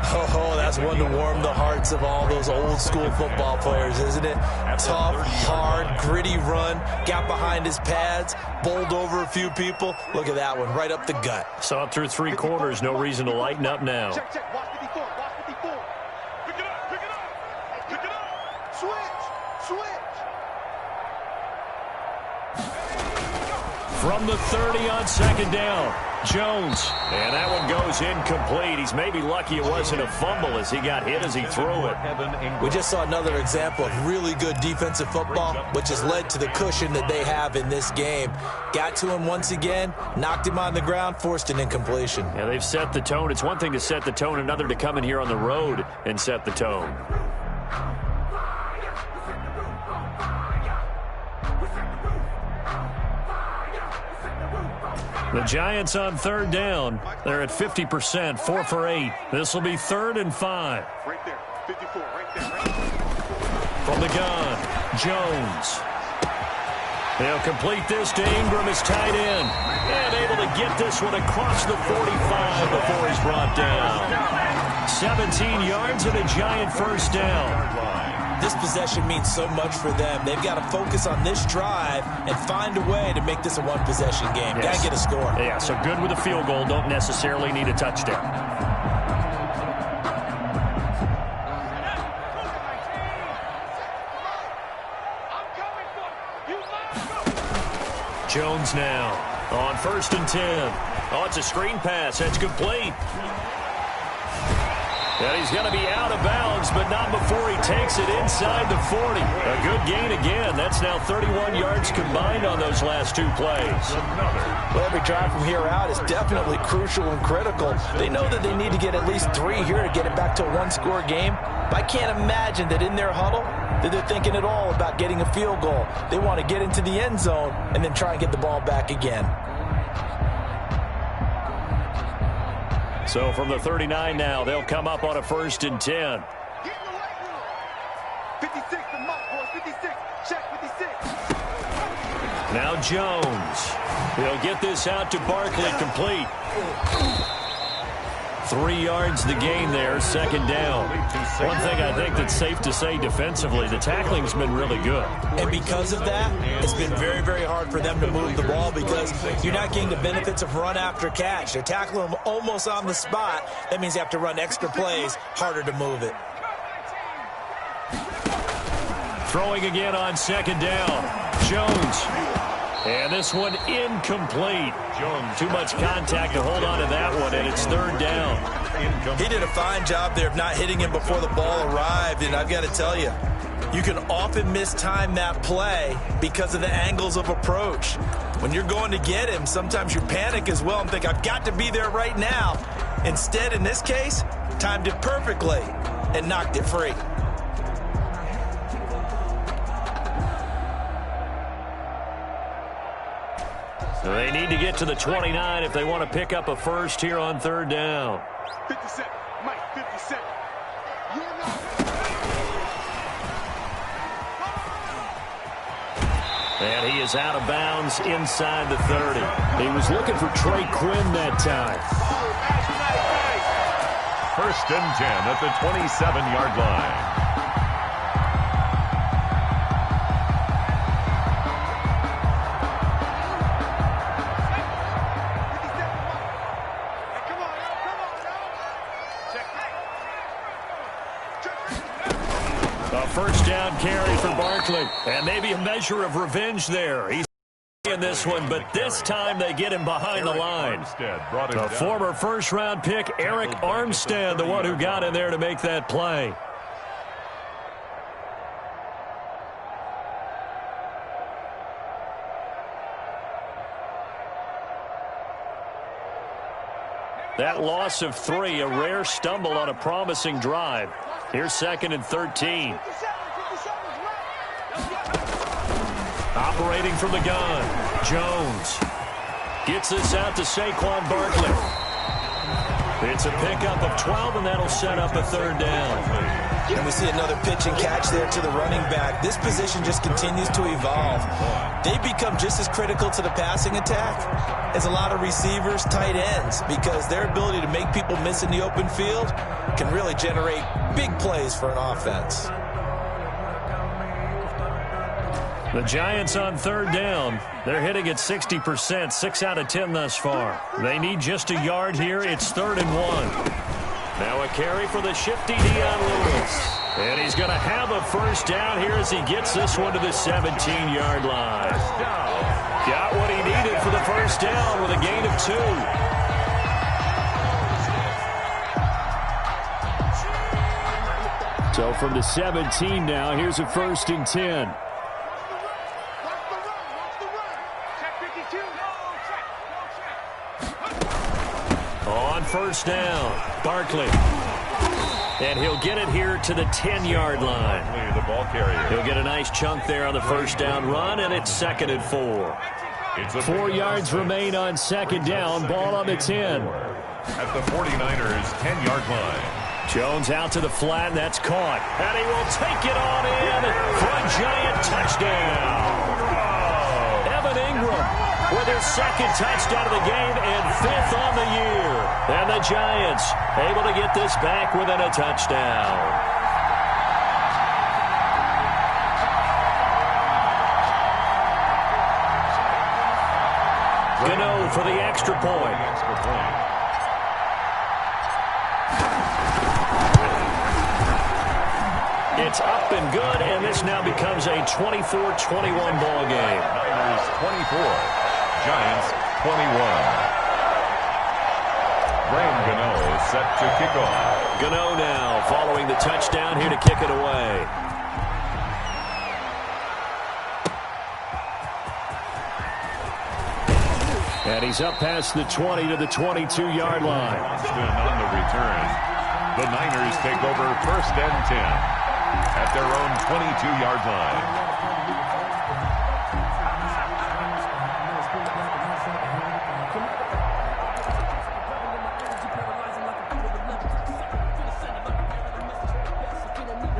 Oh, that's one to warm the hearts of all those old-school football players, isn't it? Tough, hard, gritty run, got behind his pads, bowled over a few people. Look at that one, right up the gut. So up through 3 quarters, no reason to lighten up now. Check, check. Watch 54. Watch 54. Pick it up. Pick it up. Pick it up. Switch. Switch. From the 30 on second down, Jones. And that one goes incomplete. He's maybe lucky it wasn't a fumble as he got hit as he threw it. We just saw another example of really good defensive football, which has led to the cushion that they have in this game. Got to him once again, knocked him on the ground, forced an incompletion. Yeah, they've set the tone. It's one thing to set the tone, another to come in here on the road and set the tone. The Giants on third down. They're at 50%, 4 for 8. This will be 3rd and 5. Right there. 54. Right there. Right there. From the gun, Jones. They'll complete this to Ingram as tight end. And able to get this one across the 45 before he's brought down. 17 yards and a Giant first down. This possession means so much for them. They've got to focus on this drive and find a way to make this a one-possession game. Yes. Got to get a score. Yeah, so good with a field goal. Don't necessarily need a touchdown. Jones now on 1st and 10. Oh, it's a screen pass. That's complete. And he's going to be out of bounds, but not before he takes it inside the 40. A good gain again. That's now 31 yards combined on those last 2 plays. Well, every drive from here out is definitely crucial and critical. They know that they need to get at least 3 here to get it back to a one-score game. But I can't imagine that in their huddle that they're thinking at all about getting a field goal. They want to get into the end zone and then try and get the ball back again. So from the 39 now, they'll come up on a 1st and 10. Get in the right room. 56 to Mott, boys. 56. Check 56. Now Jones. He'll get this out to Barkley, complete. 3 yards the gain there, 2nd down. One thing I think that's safe to say defensively, the tackling's been really good. And because of that, it's been very, very hard for them to move the ball because you're not getting the benefits of run after catch. They're tackling them almost on the spot. That means you have to run extra plays, harder to move it. Throwing again on 2nd down. Jones. And this one incomplete. Jones, too much contact to hold on to that one, and it's 3rd down. He did a fine job there of not hitting him before the ball arrived, and I've got to tell you, you can often mistime that play because of the angles of approach. When you're going to get him, sometimes you panic as well and think, I've got to be there right now. Instead, in this case, timed it perfectly and knocked it free. They need to get to the 29 if they want to pick up a first here on 3rd down. 57. Mike, 57. You're not. And he is out of bounds inside the 30. He was looking for Trey Quinn that time. First and 10 at the 27-yard line. A first down carry for Barkley. And maybe a measure of revenge there. He's in this one, but this time they get him behind the line. The former first-round pick, Eric Armstead, the one who got in there to make that play. That loss of 3, a rare stumble on a promising drive. Here's 2nd and 13. Operating from the gun, Jones gets this out to Saquon Barkley. It's a pickup of 12, and that'll set up a 3rd down. And we see another pitch and catch there to the running back. This position just continues to evolve. They become just as critical to the passing attack as a lot of receivers, tight ends, because their ability to make people miss in the open field can really generate big plays for an offense. The Giants on 3rd down. They're hitting at 60%, 6 out of 10 thus far. They need just a yard here. It's 3rd and 1. Now a carry for the shifty Dion Lewis. And he's going to have a first down here as he gets this one to the 17-yard line. Got what he needed for the first down with a gain of 2. So from the 17 now, here's a 1st and 10. On first down, Barkley. And he'll get it here to the 10-yard line. The ball carrier. He'll get a nice chunk there on the first down run, and it's 2nd and 4. 4 yards remain on 2nd down. Ball on the 10. At the 49ers' 10-yard line. Jones out to the flat, and that's caught. And he will take it on in for a Giant touchdown. Evan Ingram with his 2nd touchdown of the game and 5th on the year. And the Giants able to get this back within a touchdown. Gano for the extra point. It's up and good, and this now becomes a 24-21 ball game. Niners 24, Giants 21. Graham Gano set to kick off. Gano now following the touchdown here to kick it away. And he's up past the 20 to the 22-yard line. On the return, the Niners take over 1st and 10 at their own 22-yard line.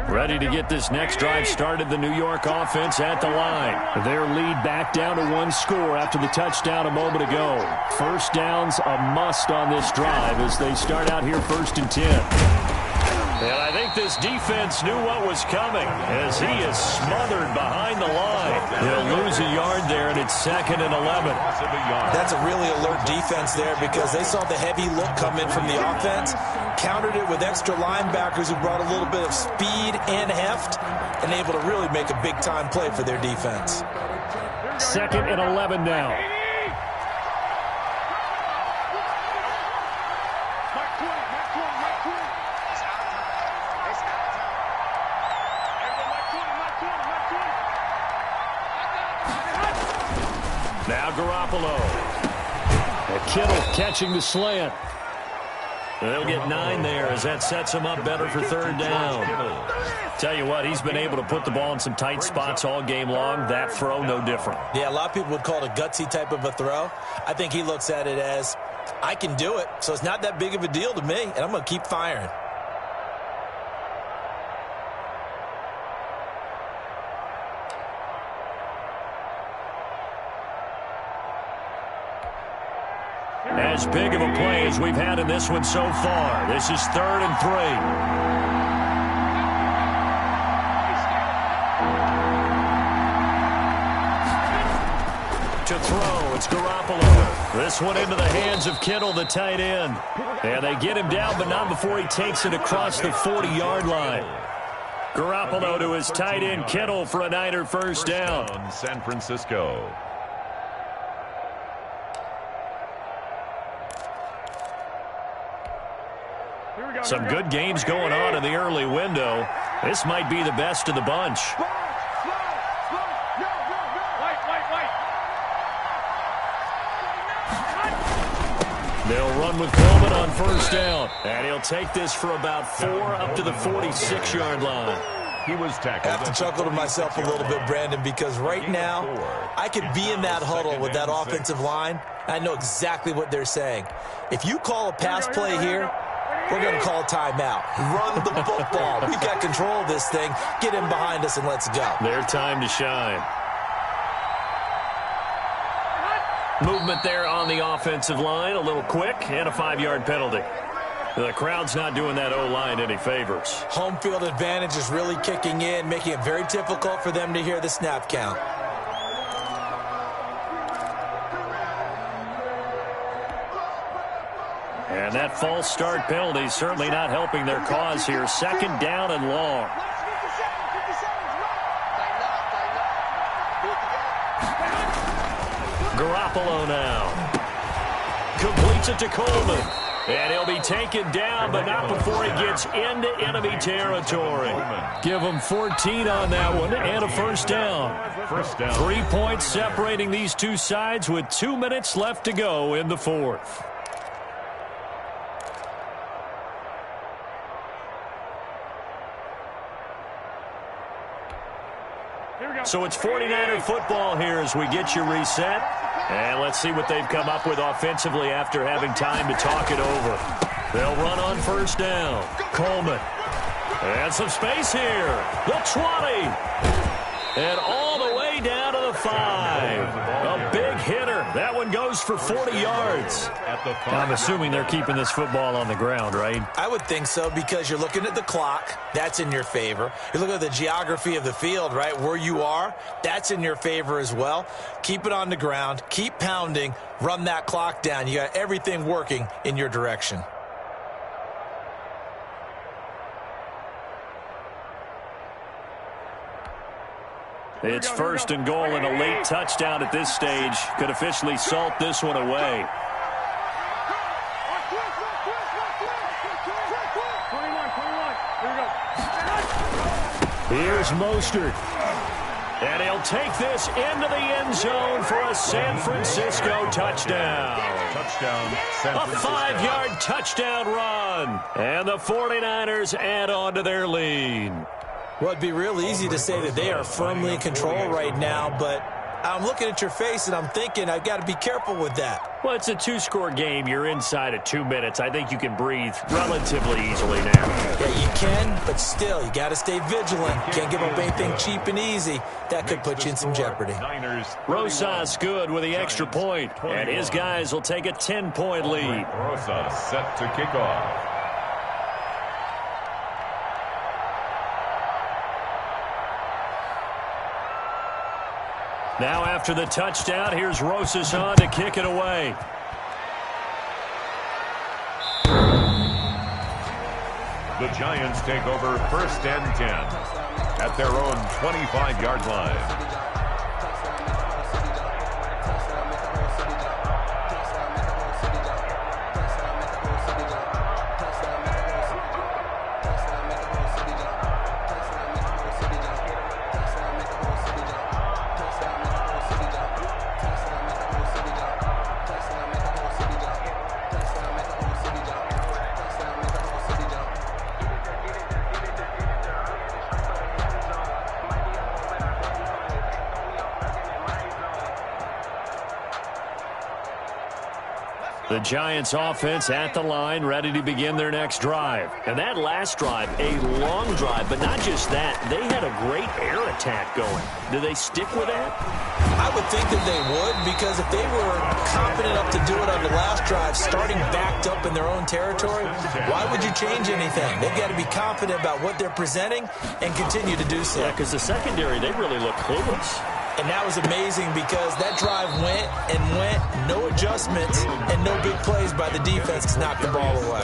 Ready to get this next drive started, the New York offense at the line. Their lead back down to 1 score after the touchdown a moment ago. First down's a must on this drive as they start out here 1st and 10. And I think this defense knew what was coming as he is smothered behind the line. He'll lose a yard there, and it's 2nd and 11. That's a really alert defense there because they saw the heavy look come in from the offense, countered it with extra linebackers who brought a little bit of speed and heft, and able to really make a big-time play for their defense. 2nd and 11 now. Now Garoppolo. And Kittle catching the slant. They'll get 9 there as that sets him up better for 3rd down. Tell you what, he's been able to put the ball in some tight spots all game long. That throw, no different. Yeah, a lot of people would call it a gutsy type of a throw. I think he looks at it as, I can do it, so it's not that big of a deal to me, and I'm going to keep firing. As big of a play as we've had in this one so far. This is 3rd and 3. To throw, it's Garoppolo. This one into the hands of Kittle, the tight end. And they get him down, but not before he takes it across the 40-yard line. Garoppolo to his tight end, Kittle, for a Niner first down. San Francisco. Some good games going on in the early window. This might be the best of the bunch. They'll run with Coleman on first down. And he'll take this for about 4 up to the 46-yard line. He was tackled. I have to chuckle to myself a little bit, Brandon, because right now I could be in that huddle with that offensive line. I know exactly what they're saying. If you call a pass play here, we're going to call timeout. Run the football. We've got control of this thing. Get in behind us and let's go. Their time to shine. Movement there on the offensive line. A little quick and a 5-yard penalty. The crowd's not doing that O-line any favors. Home field advantage is really kicking in, making it very difficult for them to hear the snap count. And that false start penalty certainly not helping their cause here. 2nd down and long. Garoppolo now. Completes it to Coleman. And he'll be taken down, but not before he gets into enemy territory. Give him 14 on that one and a first down. 3 points separating these two sides with 2 minutes left to go in the 4th. So it's 49er football here as we get you reset. And let's see what they've come up with offensively after having time to talk it over. They'll run on first down. Coleman. And some space here. The 20. And all the way down to the 5. A big hitter. That one goes for 40 yards. I'm assuming they're keeping this football on the ground, right? I would think so, because you're looking at the clock. That's in your favor. You're looking at the geography of the field, right? Where you are, that's in your favor as well. Keep it on the ground. Keep pounding. Run that clock down. You got everything working in your direction. It's 1st and goal, and a late touchdown at this stage could officially salt this one away. 21. Here's Mostert. And he'll take this into the end zone for a San Francisco touchdown. A 5-yard touchdown run. And the 49ers add on to their lead. Well, it'd be real easy to say that they are firmly in control right now, but I'm looking at your face and I'm thinking I've got to be careful with that. Well, it's a 2-score game. You're inside of 2 minutes. I think you can breathe relatively easily now. Yeah, you can, but still, you got to stay vigilant. Can't give up anything cheap and easy. That could put you in some jeopardy. Rosas good with the extra point, and his guys will take a 10-point lead. Rosas set to kick off. Now after the touchdown, here's Rosas on to kick it away. The Giants take over 1st and 10 at their own 25-yard line. The Giants offense at the line, ready to begin their next drive. And that last drive, a long drive, but not just that. They had a great air attack going. Do they stick with that? I would think that they would, because if they were confident enough to do it on the last drive, starting backed up in their own territory, why would you change anything? They've got to be confident about what they're presenting and continue to do so. Yeah, because the secondary, they really look clueless. And that was amazing because that drive went and went, no adjustments, and no big plays by the defense to knock the ball away.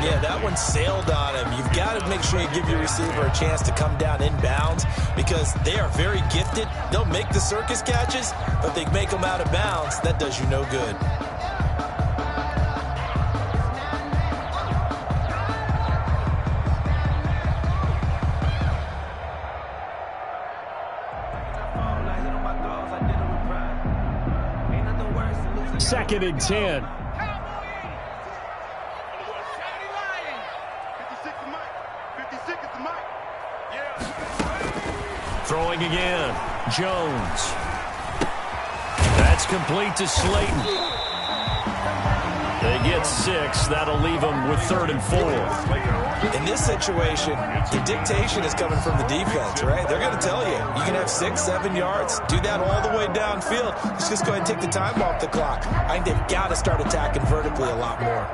Yeah, that one sailed on him. You've got to make sure you give your receiver a chance to come down inbounds because they are very gifted. They'll make the circus catches, but they make them out of bounds. That does you no good. Second and 10. Throwing again. Jones. That's complete to Slayton. They get 6. That'll leave them with 3rd and 4. In this situation, the dictation is coming from the defense, right? They're going to tell you, you can have 6, 7 yards, do that all the way downfield. Let's just go ahead and take the time off the clock. I think they've got to start attacking vertically a lot more.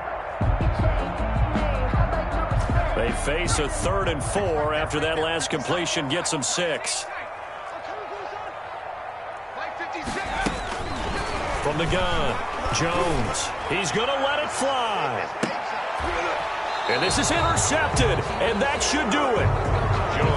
They face a 3rd and 4 after that last completion gets them 6. From the gun, Jones. He's going to let it fly. And this is intercepted, and that should do it.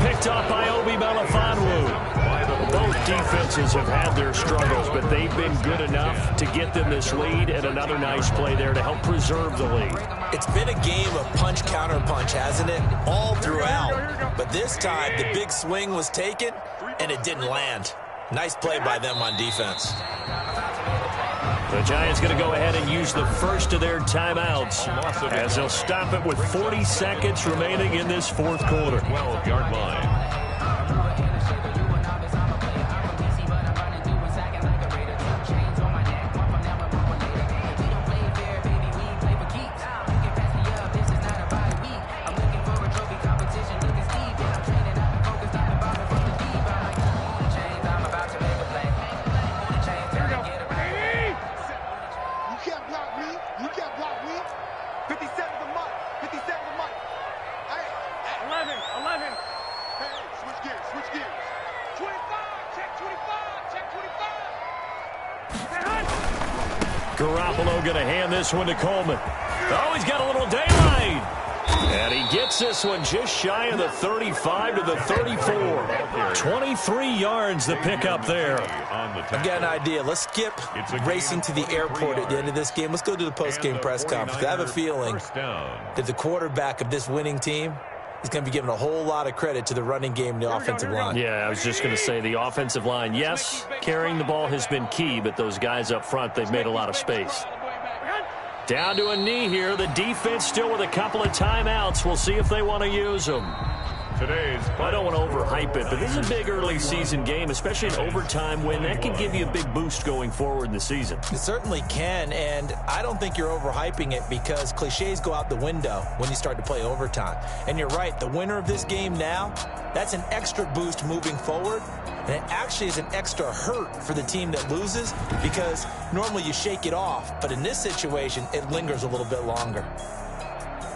Picked up by Obi Melifonwu. Both defenses have had their struggles, but they've been good enough to get them this lead, and another nice play there to help preserve the lead. It's been a game of punch-counter-punch, hasn't it? All throughout. But this time, the big swing was taken, and it didn't land. Nice play by them on defense. The Giants going to go ahead and use the first of their timeouts as they'll stop it with 40 seconds remaining in this fourth quarter. 12-yard line. Garoppolo going to hand this one to Coleman. Oh, he's got a little daylight. And he gets this one just shy of the 35 to the 34. 23 yards the pickup there. I've got an idea. Let's skip racing to the airport at the end of this game. Let's go to the post-game press conference. I have a feeling that the quarterback of this winning team is going to be giving a whole lot of credit to the running game and the offensive line. Yeah, I was just going to say the offensive line. Yes, carrying the ball has been key, but those guys up front, they've made a lot of space. Down to a knee here. The defense still with a couple of timeouts. We'll see if they want to use them. I don't want to overhype it, but this is a big early season game, especially an overtime win. That can give you a big boost going forward in the season. It certainly can, and I don't think you're overhyping it because cliches go out the window when you start to play overtime. And you're right, the winner of this game now, that's an extra boost moving forward, and it actually is an extra hurt for the team that loses because normally you shake it off, but in this situation, it lingers a little bit longer.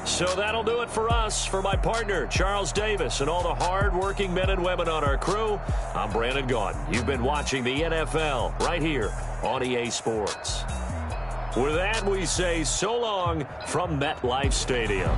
So that'll do it for us. For my partner, Charles Davis, and all the hard-working men and women on our crew, I'm Brandon Gaudin. You've been watching the NFL right here on EA Sports. With that, we say so long from MetLife Stadium.